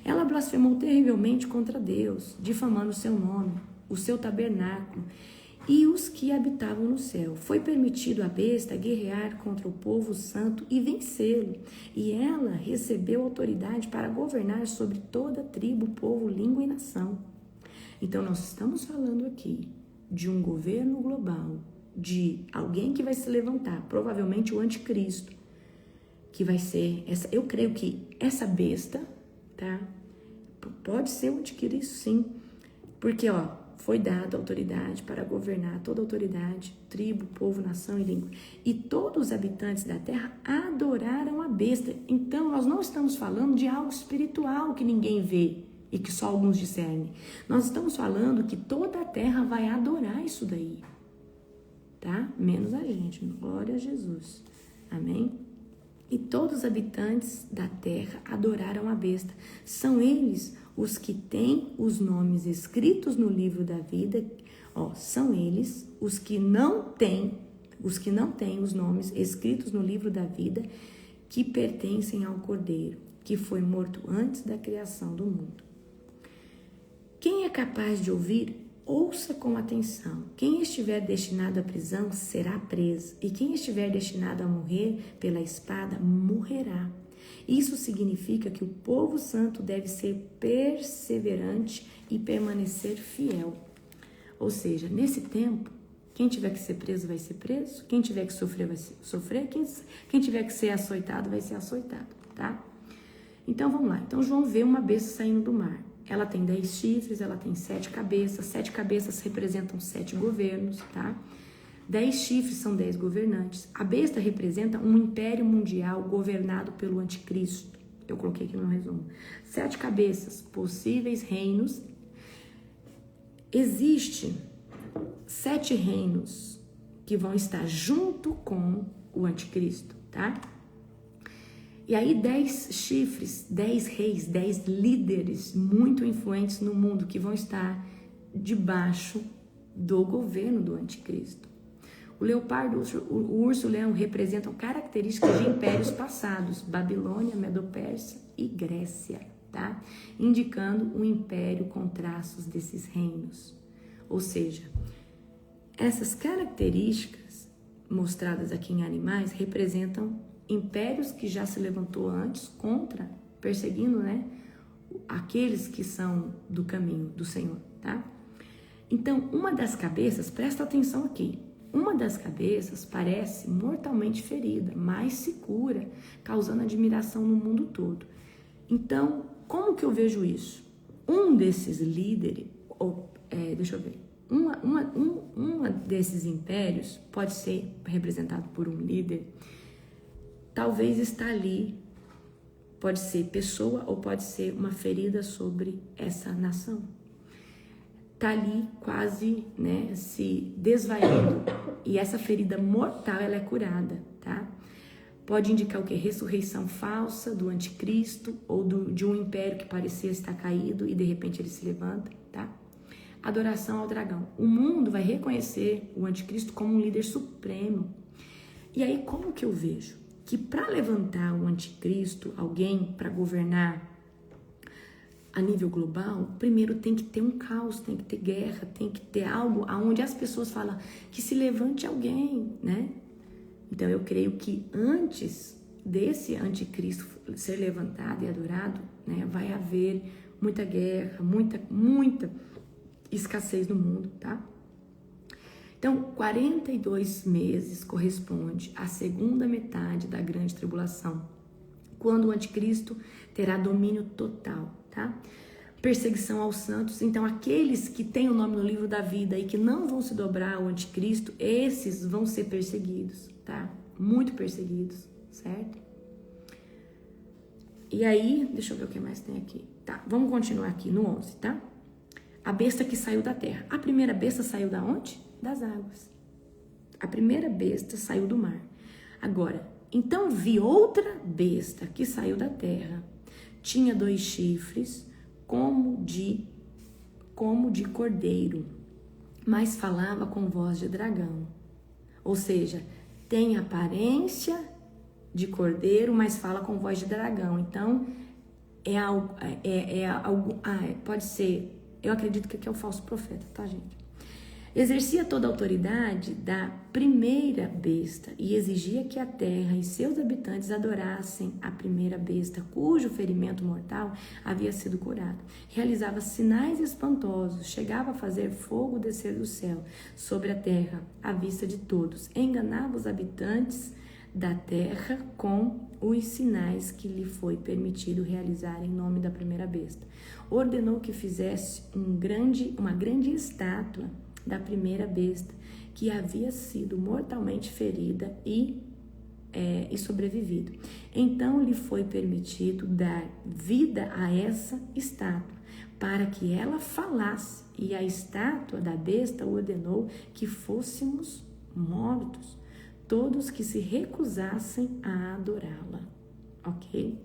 Ela blasfemou terrivelmente contra Deus, difamando o seu nome, o seu tabernáculo e os que habitavam no céu. Foi permitido à besta guerrear contra o povo santo e vencê-lo. E ela recebeu autoridade para governar sobre toda tribo, povo, língua e nação. Então, nós estamos falando aqui de um governo global, de alguém que vai se levantar, provavelmente o anticristo, que vai ser essa. Eu creio que essa besta, tá? Pode ser o anticristo, sim, porque foi dada autoridade para governar toda autoridade, tribo, povo, nação e língua. E todos os habitantes da terra adoraram a besta. Então, nós não estamos falando de algo espiritual que ninguém vê e que só alguns discernem. Nós estamos falando que toda a terra vai adorar isso daí. Tá? Menos a gente. Glória a Jesus. Amém? E todos os habitantes da terra adoraram a besta. São eles os que têm os nomes escritos no livro da vida. São eles os que não têm os nomes escritos no livro da vida, que pertencem ao Cordeiro, que foi morto antes da criação do mundo. Quem é capaz de ouvir, ouça com atenção. Quem estiver destinado à prisão será preso, e quem estiver destinado a morrer pela espada morrerá. Isso significa que o povo santo deve ser perseverante e permanecer fiel. Ou seja, nesse tempo, quem tiver que ser preso vai ser preso, quem tiver que sofrer vai sofrer, quem tiver que ser açoitado vai ser açoitado, tá? Então vamos lá. Então João vê uma besta saindo do mar. Ela tem 10 chifres, ela tem 7 cabeças. 7 cabeças representam 7 governos, tá? 10 chifres são 10 governantes. A besta representa um império mundial governado pelo anticristo. Eu coloquei aqui no resumo. 7 cabeças, possíveis reinos. Existe 7 reinos que vão estar junto com o anticristo, tá? E aí 10 chifres, 10 reis, 10 líderes muito influentes no mundo que vão estar debaixo do governo do anticristo. O leopardo, o urso, o leão representam características de impérios passados, Babilônia, Medo-Pérsia e Grécia, tá? Indicando um império com traços desses reinos. Ou seja, essas características mostradas aqui em animais representam impérios que já se levantou antes contra, perseguindo, né, aqueles que são do caminho do Senhor, tá? Então, uma das cabeças, presta atenção aqui, uma das cabeças parece mortalmente ferida, mas se cura, causando admiração no mundo todo. Então, como que eu vejo isso? Um desses líderes, deixa eu ver, uma desses impérios pode ser representado por um líder. Talvez está ali, pode ser pessoa ou pode ser uma ferida sobre essa nação. Está ali quase, né, se desvaindo. E essa ferida mortal, ela é curada, tá? Pode indicar o quê? Ressurreição falsa do anticristo ou de um império que parecia estar caído e de repente ele se levanta, tá? Adoração ao dragão. O mundo vai reconhecer o anticristo como um líder supremo. E aí, como que eu vejo? Que para levantar o anticristo, alguém para governar a nível global, primeiro tem que ter um caos, tem que ter guerra, tem que ter algo onde as pessoas falam que se levante alguém, né? Então eu creio que antes desse anticristo ser levantado e adorado, né, vai haver muita guerra, muita escassez no mundo, tá? Então, 42 meses corresponde à segunda metade da grande tribulação, quando o anticristo terá domínio total, tá? Perseguição aos santos. Então, aqueles que têm o nome no livro da vida e que não vão se dobrar ao anticristo, esses vão ser perseguidos, tá? Muito perseguidos, certo? E aí, deixa eu ver o que mais tem aqui. Tá, vamos continuar aqui no 11, tá? A besta que saiu da terra. A primeira besta saiu da onde? Das águas. A primeira besta saiu do mar. Agora, então vi outra besta que saiu da terra. Tinha 2 chifres, como de cordeiro, mas falava com voz de dragão. Ou seja, tem aparência de cordeiro, mas fala com voz de dragão. Então, pode ser, eu acredito que aqui é o falso profeta, tá, gente? Exercia toda a autoridade da primeira besta e exigia que a terra e seus habitantes adorassem a primeira besta, cujo ferimento mortal havia sido curado. Realizava sinais espantosos, chegava a fazer fogo descer do céu sobre a terra, à vista de todos. Enganava os habitantes da terra com os sinais que lhe foi permitido realizar em nome da primeira besta. Ordenou que fizesse uma grande estátua da primeira besta, que havia sido mortalmente ferida e sobrevivido. Então lhe foi permitido dar vida a essa estátua, para que ela falasse, e a estátua da besta ordenou que fôssemos mortos, todos que se recusassem a adorá-la, ok?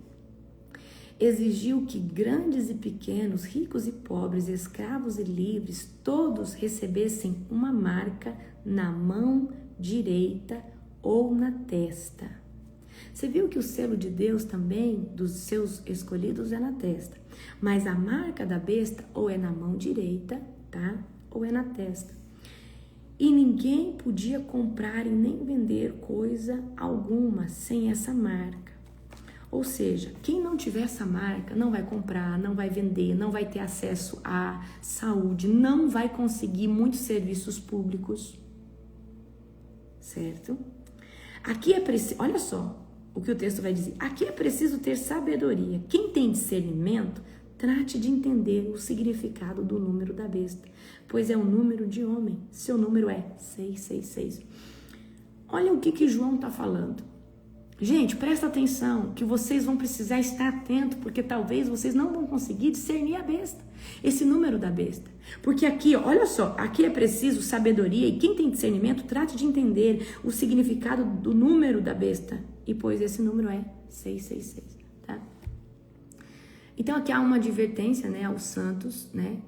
Exigiu que grandes e pequenos, ricos e pobres, escravos e livres, todos recebessem uma marca na mão direita ou na testa. Você viu que o selo de Deus também, dos seus escolhidos, é na testa. Mas a marca da besta ou é na mão direita, tá? Ou é na testa. E ninguém podia comprar e nem vender coisa alguma sem essa marca. Ou seja, quem não tiver essa marca não vai comprar, não vai vender, não vai ter acesso à saúde, não vai conseguir muitos serviços públicos, certo? Aqui é preciso, olha só o que o texto vai dizer, aqui é preciso ter sabedoria. Quem tem discernimento trate de entender o significado do número da besta, pois é o número de homem. Seu número é 666. Olha o que João está falando. Gente, presta atenção, que vocês vão precisar estar atentos, porque talvez vocês não vão conseguir discernir a besta, esse número da besta. Porque aqui, olha só, aqui é preciso sabedoria, e quem tem discernimento, trate de entender o significado do número da besta, e pois esse número é 666, tá? Então aqui há uma advertência, né, aos santos, né?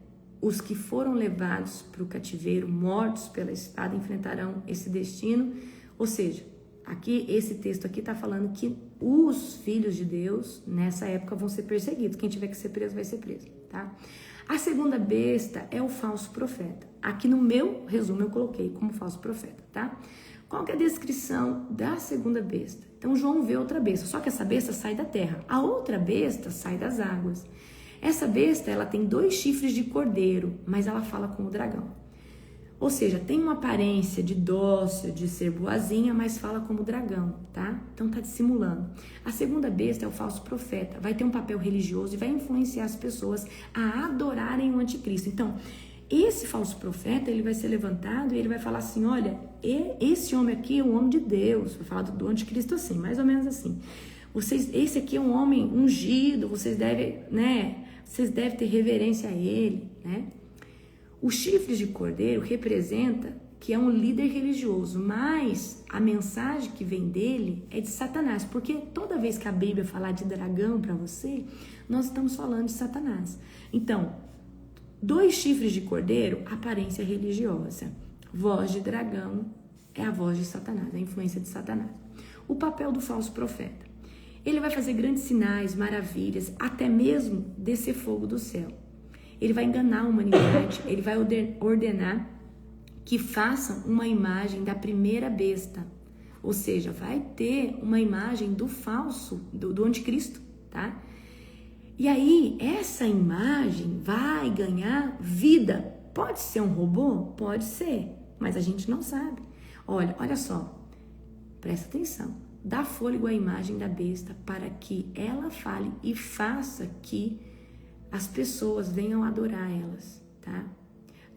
Os que foram levados para o cativeiro, mortos pela espada, enfrentarão esse destino, ou seja, aqui, esse texto aqui está falando que os filhos de Deus, nessa época, vão ser perseguidos. Quem tiver que ser preso, vai ser preso, tá? A segunda besta é o falso profeta. Aqui no meu resumo eu coloquei como falso profeta, tá? Qual que é a descrição da segunda besta? Então, João vê outra besta, só que essa besta sai da terra. A outra besta sai das águas. Essa besta, ela tem 2 chifres de cordeiro, mas ela fala como dragão. Ou seja, tem uma aparência de dócil, de ser boazinha, mas fala como dragão, tá? Então tá dissimulando. A segunda besta é o falso profeta. Vai ter um papel religioso e vai influenciar as pessoas a adorarem o anticristo. Então, esse falso profeta, ele vai ser levantado e ele vai falar assim, olha, esse homem aqui é um homem de Deus. Vai falar do anticristo assim, mais ou menos assim. Esse aqui é um homem ungido, vocês devem ter reverência a ele, né? Os chifres de cordeiro representa que é um líder religioso, mas a mensagem que vem dele é de Satanás, porque toda vez que a Bíblia falar de dragão para você, nós estamos falando de Satanás. Então, 2 chifres de cordeiro, aparência religiosa. Voz de dragão é a voz de Satanás, a influência de Satanás. O papel do falso profeta. Ele vai fazer grandes sinais, maravilhas, até mesmo descer fogo do céu. Ele vai enganar a humanidade, ele vai ordenar que façam uma imagem da primeira besta. Ou seja, vai ter uma imagem do falso, do anticristo, tá? E aí, essa imagem vai ganhar vida. Pode ser um robô? Pode ser, mas a gente não sabe. Olha só, presta atenção. Dá fôlego à imagem da besta para que ela fale e faça que as pessoas venham adorar elas, tá?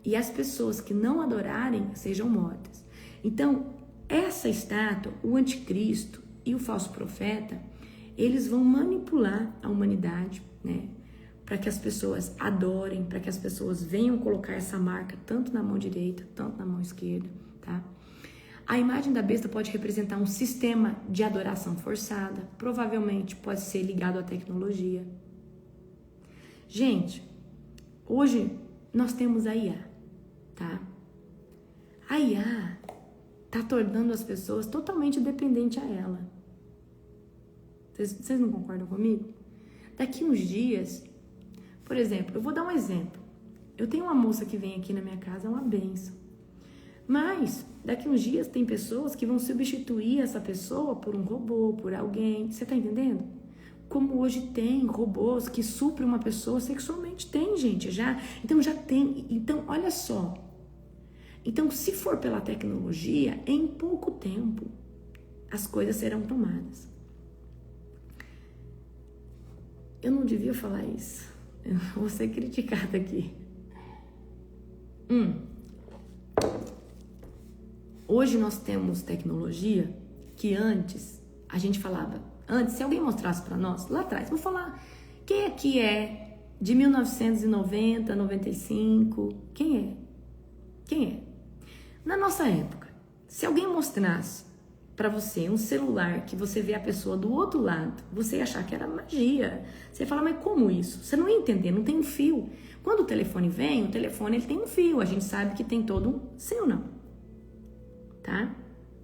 E as pessoas que não adorarem sejam mortas. Então, essa estátua, o anticristo e o falso profeta, eles vão manipular a humanidade, né? Para que as pessoas adorem, para que as pessoas venham colocar essa marca tanto na mão direita, tanto na mão esquerda, tá? A imagem da besta pode representar um sistema de adoração forçada, provavelmente pode ser ligado à tecnologia. Gente, hoje nós temos a IA, tá? A IA tá tornando as pessoas totalmente dependentes a ela. Vocês não concordam comigo? Daqui uns dias, por exemplo, eu vou dar um exemplo. Eu tenho uma moça que vem aqui na minha casa, é uma bênção. Mas, daqui uns dias tem pessoas que vão substituir essa pessoa por um robô, por alguém. Você tá entendendo? Como hoje tem robôs que suprem uma pessoa sexualmente. Tem, gente, já. Então, já tem. Então, olha só. Então, se for pela tecnologia, em pouco tempo, as coisas serão tomadas. Eu não devia falar isso. Eu vou ser criticada aqui. Hoje nós temos tecnologia que antes a gente falava. Antes, se alguém mostrasse para nós, lá atrás, vou falar, quem aqui é de 1990, 95? Quem é? Quem é? Na nossa época, se alguém mostrasse para você um celular que você vê a pessoa do outro lado, você ia achar que era magia. Você ia falar, mas como isso? Você não ia entender, não tem um fio. Quando o telefone vem, o telefone ele tem um fio. A gente sabe que tem todo um... Sim ou não? Tá?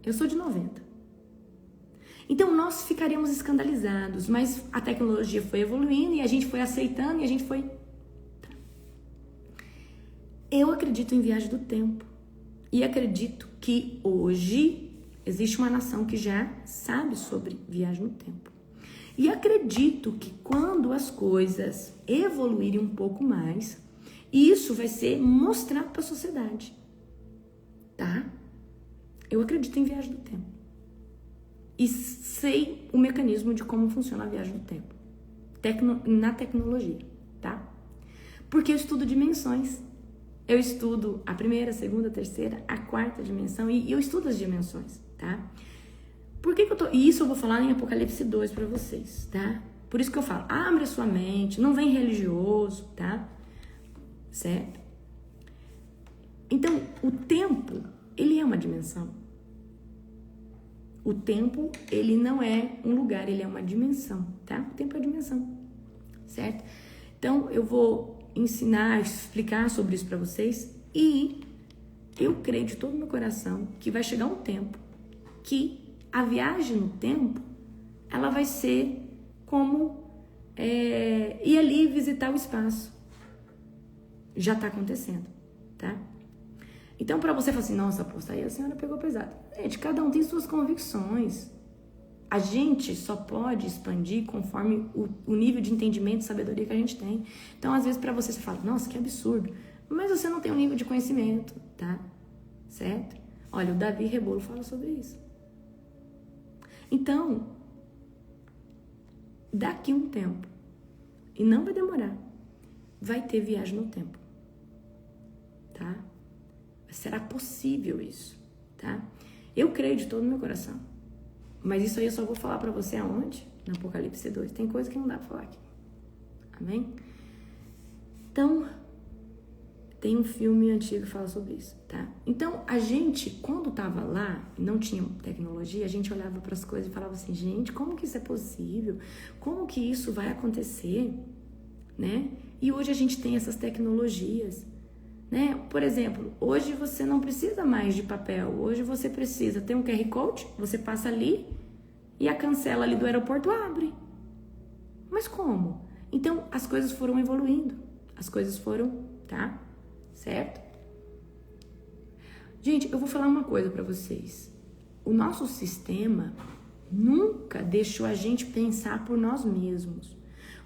Eu sou de 90. Então, nós ficaríamos escandalizados, mas a tecnologia foi evoluindo e a gente foi aceitando e a gente foi... Tá. Eu acredito em viagem do tempo. E acredito que hoje existe uma nação que já sabe sobre viagem no tempo. E acredito que quando as coisas evoluírem um pouco mais, isso vai ser mostrado para a sociedade. Tá? Eu acredito em viagem do tempo. E sei o mecanismo de como funciona a viagem do tempo. Na tecnologia, tá? Porque eu estudo dimensões. Eu estudo a primeira, a segunda, a terceira, a quarta dimensão e eu estudo as dimensões, tá? Por que eu tô... E isso eu vou falar em Apocalipse 2 para vocês, tá? Por isso que eu falo, abre a sua mente, não vem religioso, tá? Certo? Então, o tempo, ele é uma dimensão. O tempo, ele não é um lugar, ele é uma dimensão, tá? O tempo é dimensão, certo? Então, eu vou ensinar, explicar sobre isso para vocês e eu creio de todo o meu coração que vai chegar um tempo que a viagem no tempo, ela vai ser como ir ali visitar o espaço. Já tá acontecendo, tá? Então, para você falar assim, nossa, aposta, aí a senhora pegou pesado. Gente, cada um tem suas convicções. A gente só pode expandir conforme o nível de entendimento e sabedoria que a gente tem. Então, às vezes, para você fala, nossa, que absurdo. Mas você não tem um nível de conhecimento, tá? Certo? Olha, o Davi Rebolo fala sobre isso. Então, daqui um tempo, e não vai demorar, vai ter viagem no tempo, tá? Será possível isso, tá? Eu creio de todo o meu coração. Mas isso aí eu só vou falar pra você aonde? No Apocalipse 2. Tem coisa que não dá pra falar aqui. Amém? Então, tem um filme antigo que fala sobre isso, tá? Então, a gente, quando tava lá, não tinha tecnologia, a gente olhava para as coisas e falava assim, gente, como que isso é possível? Como que isso vai acontecer? Né? E hoje a gente tem essas tecnologias, né? Por exemplo, hoje você não precisa mais de papel, hoje você precisa ter um QR Code, você passa ali e a cancela ali do aeroporto abre. Mas como? Então, as coisas foram evoluindo, as coisas foram, tá? Certo? Gente, eu vou falar uma coisa pra vocês. O nosso sistema nunca deixou a gente pensar por nós mesmos.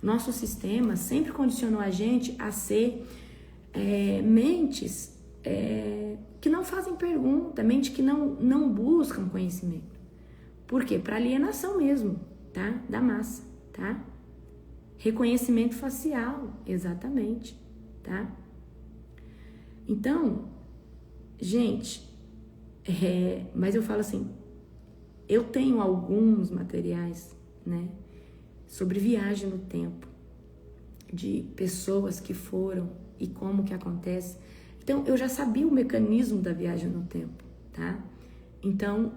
O nosso sistema sempre condicionou a gente a ser mentes que não fazem pergunta, mentes que não buscam conhecimento. Por quê? Para alienação mesmo, tá? Da massa, tá? Reconhecimento facial, exatamente, tá? Então, gente, mas eu falo assim, eu tenho alguns materiais, né, sobre viagem no tempo, de pessoas que foram e como que acontece. Então, eu já sabia o mecanismo da viagem no tempo, tá? Então,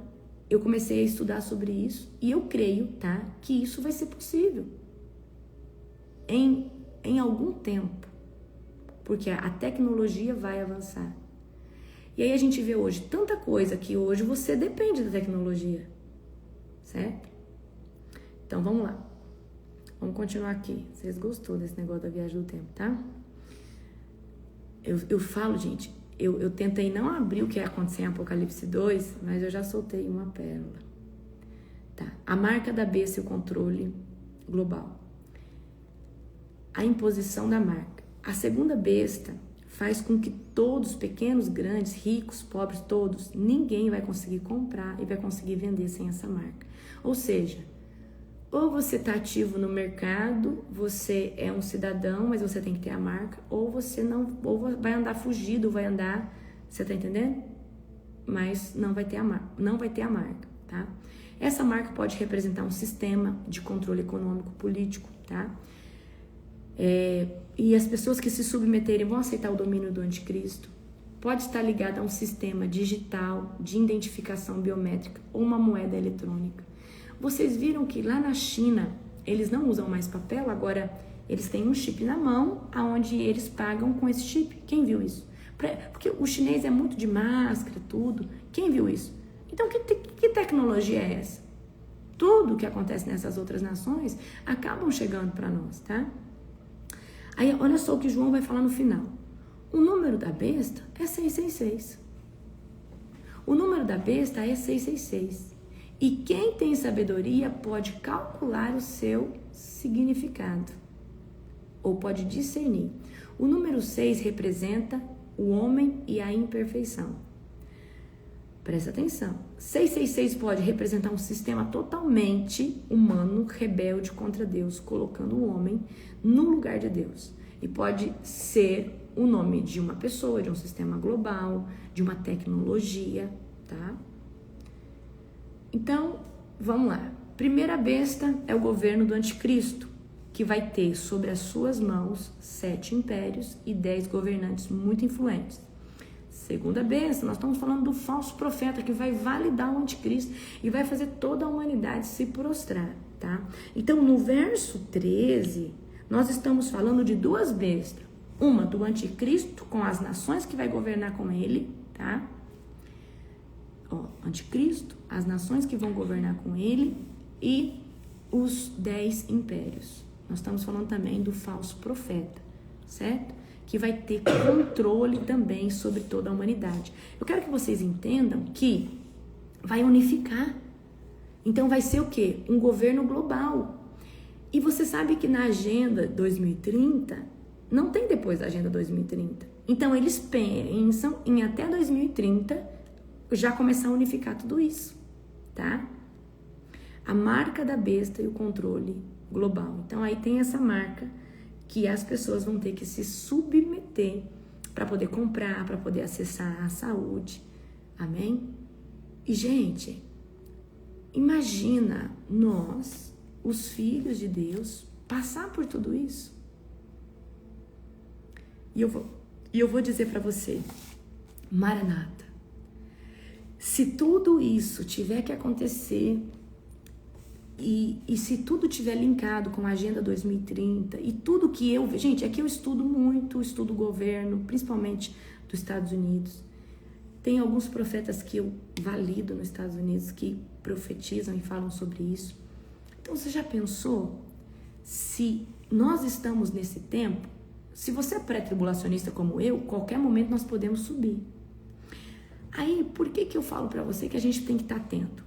eu comecei a estudar sobre isso e eu creio, tá, que isso vai ser possível em algum tempo. Porque a tecnologia vai avançar. E aí a gente vê hoje tanta coisa que hoje você depende da tecnologia. Certo? Então vamos lá. Vamos continuar aqui. Vocês gostou desse negócio da viagem do tempo, tá? Eu falo, gente, eu tentei não abrir o que ia acontecer em Apocalipse 2, mas eu já soltei uma pérola. Tá? A marca da besta e o controle global. A imposição da marca. A segunda besta faz com que todos, pequenos, grandes, ricos, pobres, todos, ninguém vai conseguir comprar e vai conseguir vender sem essa marca. Ou seja, ou você está ativo no mercado, você é um cidadão, mas você tem que ter a marca, ou você não, ou vai andar fugido, vai andar, você tá entendendo? Mas não vai ter a marca, tá? Essa marca pode representar um sistema de controle econômico, político, tá? E as pessoas que se submeterem vão aceitar o domínio do anticristo. Pode estar ligada a um sistema digital de identificação biométrica ou uma moeda eletrônica. Vocês viram que lá na China eles não usam mais papel, agora eles têm um chip na mão onde eles pagam com esse chip. Quem viu isso? Porque o chinês é muito de máscara, tudo. Quem viu isso? Então que tecnologia é essa? Tudo que acontece nessas outras nações acabam chegando para nós, tá? Aí, olha só o que João vai falar no final. O número da besta é 666. O número da besta é 666. E quem tem sabedoria pode calcular o seu significado. Ou pode discernir. O número 6 representa o homem e a imperfeição. Presta atenção. 666 pode representar um sistema totalmente humano, rebelde contra Deus, colocando o homem no lugar de Deus. E pode ser o nome de uma pessoa, de um sistema global, de uma tecnologia, tá? Então, vamos lá. Primeira besta é o governo do anticristo, que vai ter sobre as suas mãos 7 impérios e 10 governantes muito influentes. Segunda bênção, nós estamos falando do falso profeta que vai validar o anticristo e vai fazer toda a humanidade se prostrar, tá? Então, no verso 13, nós estamos falando de 2 bestas. Uma do anticristo com as nações que vai governar com ele, tá? Ó, anticristo, as nações que vão governar com ele e os 10 impérios. Nós estamos falando também do falso profeta, certo? Que vai ter controle também sobre toda a humanidade. Eu quero que vocês entendam que vai unificar. Então vai ser o quê? Um governo global. E você sabe que na Agenda 2030, não tem depois da Agenda 2030. Então eles pensam em até 2030 já começar a unificar tudo isso, tá? A marca da besta e o controle global. Então aí tem essa marca que as pessoas vão ter que se submeter para poder comprar, para poder acessar a saúde. Amém? E, gente, imagina nós, os filhos de Deus, passar por tudo isso. E eu vou dizer para você, Maranata, se tudo isso tiver que acontecer e se tudo tiver linkado com a Agenda 2030 e tudo que eu... Gente, aqui eu estudo muito, estudo o governo, principalmente dos Estados Unidos. Tem alguns profetas que eu valido nos Estados Unidos que profetizam e falam sobre isso. Então, você já pensou se nós estamos nesse tempo? Se você é pré-tribulacionista como eu, qualquer momento nós podemos subir. Aí, por que eu falo pra você que a gente tem que estar atento?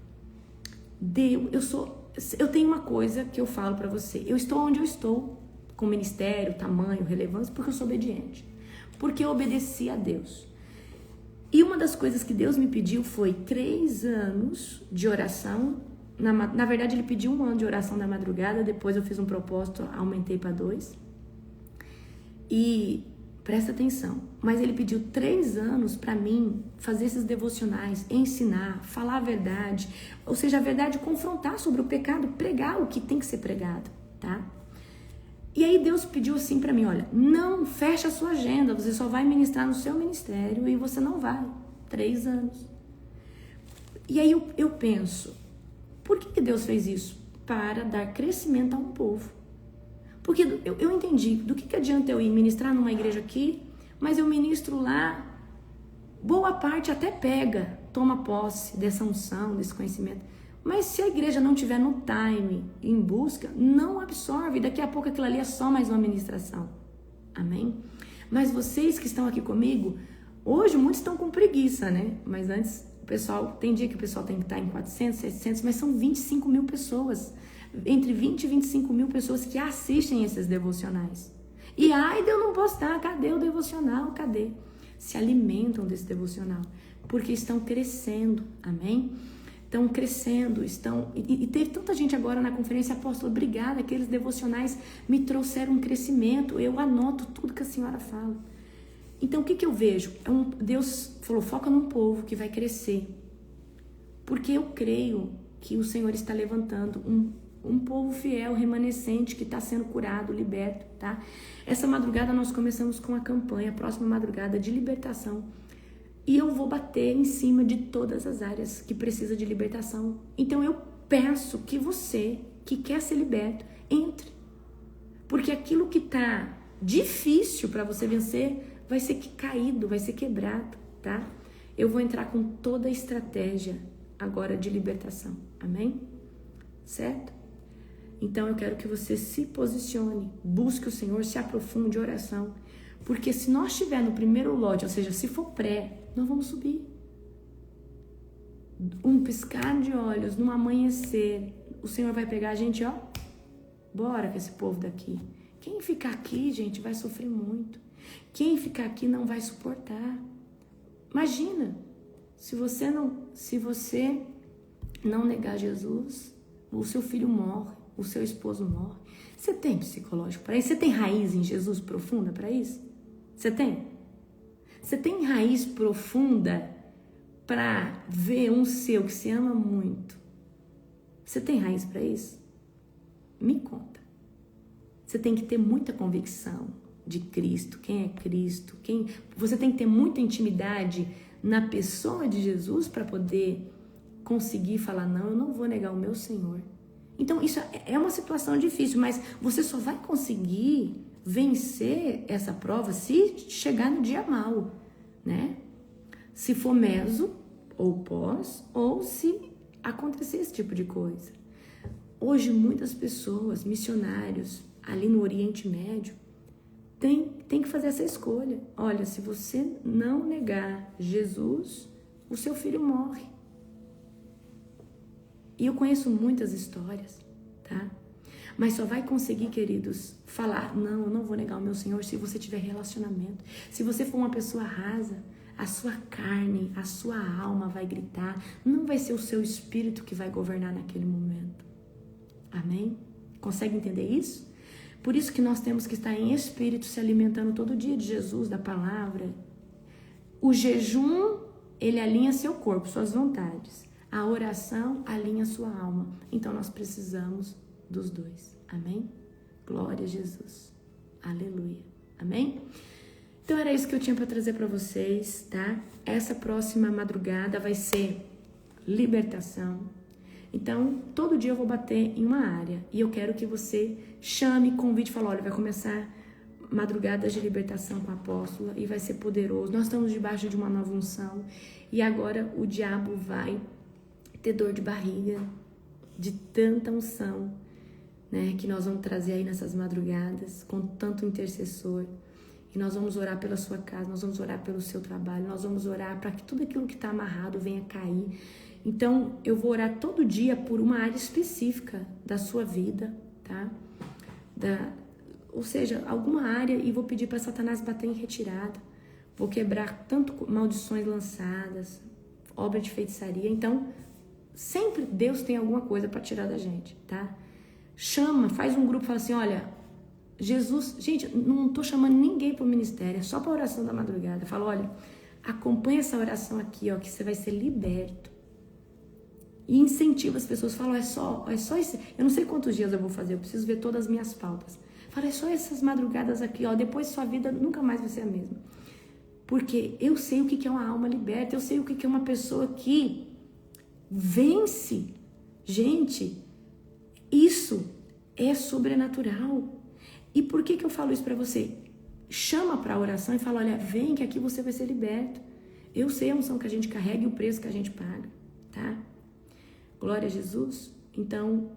Eu tenho uma coisa que eu falo pra você. Eu estou onde eu estou, com ministério, tamanho, relevância, porque eu sou obediente. Porque eu obedeci a Deus. E uma das coisas que Deus me pediu foi 3 anos de oração. Na verdade, ele pediu 1 ano de oração da madrugada. Depois eu fiz um propósito, aumentei para 2. E presta atenção. Mas ele pediu 3 anos para mim fazer esses devocionais, ensinar, falar a verdade. Ou seja, a verdade, confrontar sobre o pecado, pregar o que tem que ser pregado, tá? E aí Deus pediu assim para mim, olha, não fecha a sua agenda, você só vai ministrar no seu ministério e você não vai. 3 anos. E aí eu penso, por que Deus fez isso? Para dar crescimento a um povo. Porque eu entendi, do que adianta eu ir ministrar numa igreja aqui, mas eu ministro lá, boa parte até pega, toma posse dessa unção, desse conhecimento. Mas se a igreja não tiver no time, em busca, não absorve. Daqui a pouco aquilo ali é só mais uma ministração. Amém? Mas vocês que estão aqui comigo, hoje muitos estão com preguiça, né? Mas antes, tem dia que o pessoal tem que estar em 400, 700, mas são 25 mil pessoas. Entre 20 e 25 mil pessoas que assistem esses devocionais. E ai, eu não postar, cadê o devocional? Cadê? Se alimentam desse devocional, porque estão crescendo, amém? Estão crescendo, e teve tanta gente agora na conferência, apóstolo, obrigada, aqueles devocionais me trouxeram um crescimento, eu anoto tudo que a senhora fala. Então, o que eu vejo? Deus falou, foca num povo que vai crescer, porque eu creio que o Senhor está levantando um povo fiel, remanescente, que está sendo curado, liberto, tá? Essa madrugada nós começamos com a campanha, a próxima madrugada de libertação. E eu vou bater em cima de todas as áreas que precisa de libertação. Então eu peço que você, que quer ser liberto, entre. Porque aquilo que está difícil para você vencer, vai ser caído, vai ser quebrado, tá? Eu vou entrar com toda a estratégia agora de libertação, amém? Certo? Então eu quero que você se posicione, busque o Senhor, se aprofunde em oração. Porque se nós estivermos no primeiro lote, ou seja, se for pré, nós vamos subir. Um piscar de olhos, num amanhecer, o Senhor vai pegar a gente, ó, bora com esse povo daqui. Quem ficar aqui, gente, vai sofrer muito. Quem ficar aqui não vai suportar. Imagina, se você não se você não negar Jesus, o seu filho morre, o seu esposo morre. Você tem psicológico para isso? Você tem raiz em Jesus profunda para isso? Você tem? Você tem raiz profunda para ver um seu que se ama muito? Você tem raiz para isso? Me conta. Você tem que ter muita convicção de Cristo, quem é Cristo, você tem que ter muita intimidade na pessoa de Jesus para poder conseguir falar, não, eu não vou negar o meu Senhor. Então isso é uma situação difícil, mas você só vai conseguir vencer essa prova se chegar no dia mau, né? Se for meso ou pós, ou se acontecer esse tipo de coisa. Hoje muitas pessoas, missionários ali no Oriente Médio, tem que fazer essa escolha. Olha, se você não negar Jesus, o seu filho morre. E eu conheço muitas histórias, tá? Mas só vai conseguir, queridos, falar, não, eu não vou negar o meu Senhor se você tiver relacionamento. Se você for uma pessoa rasa, a sua carne, a sua alma vai gritar. Não vai ser o seu espírito que vai governar naquele momento. Amém? Consegue entender isso? Por isso que nós temos que estar em espírito, se alimentando todo dia de Jesus, da palavra. O jejum, ele alinha seu corpo, suas vontades. A oração alinha sua alma. Então nós precisamos dos dois. Amém? Glória a Jesus. Aleluia. Amém? Então era isso que eu tinha para trazer para vocês, tá? Essa próxima madrugada vai ser libertação. Então, todo dia eu vou bater em uma área e eu quero que você chame, convide e fale, olha, vai começar madrugadas de libertação com a apóstola e vai ser poderoso. Nós estamos debaixo de uma nova unção e agora o diabo vai ter dor de barriga de tanta unção, né, que nós vamos trazer aí nessas madrugadas com tanto intercessor. E nós vamos orar pela sua casa, nós vamos orar pelo seu trabalho, nós vamos orar para que tudo aquilo que está amarrado venha cair. Então, eu vou orar todo dia por uma área específica da sua vida, tá? Ou seja, alguma área, e vou pedir para Satanás bater em retirada. Vou quebrar tanto maldições lançadas, obra de feitiçaria. Então, sempre Deus tem alguma coisa para tirar da gente, tá? Chama, faz um grupo, fala assim, olha, Jesus... Gente, não tô chamando ninguém para o ministério, é só para a oração da madrugada. Fala, olha, acompanha essa oração aqui, ó, que você vai ser liberto. E incentiva as pessoas, falam, é só isso. Eu não sei quantos dias eu vou fazer, eu preciso ver todas as minhas pautas. Fala, é só essas madrugadas aqui, ó, depois sua vida nunca mais vai ser a mesma. Porque eu sei o que é uma alma liberta, eu sei o que é uma pessoa que vence. Gente, isso é sobrenatural. E por que eu falo isso pra você? Chama pra oração e fala, olha, vem que aqui você vai ser liberto. Eu sei a unção que a gente carrega e o preço que a gente paga, tá? Glória a Jesus. Então,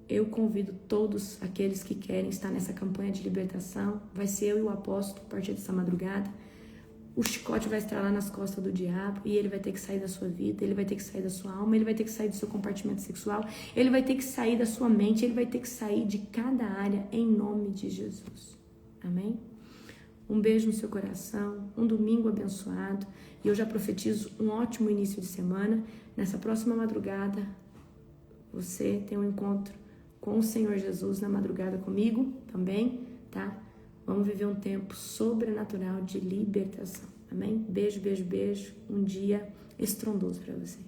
eu convido todos aqueles que querem estar nessa campanha de libertação. Vai ser eu e o apóstolo a partir dessa madrugada. O chicote vai estar lá nas costas do diabo e ele vai ter que sair da sua vida, ele vai ter que sair da sua alma, ele vai ter que sair do seu compartimento sexual, ele vai ter que sair da sua mente, ele vai ter que sair de cada área em nome de Jesus. Amém? Um beijo no seu coração, um domingo abençoado e eu já profetizo um ótimo início de semana. Nessa próxima madrugada, você tem um encontro com o Senhor Jesus na madrugada comigo também, tá? Vamos viver um tempo sobrenatural de libertação. Amém? Beijo, beijo, beijo. Um dia estrondoso para você.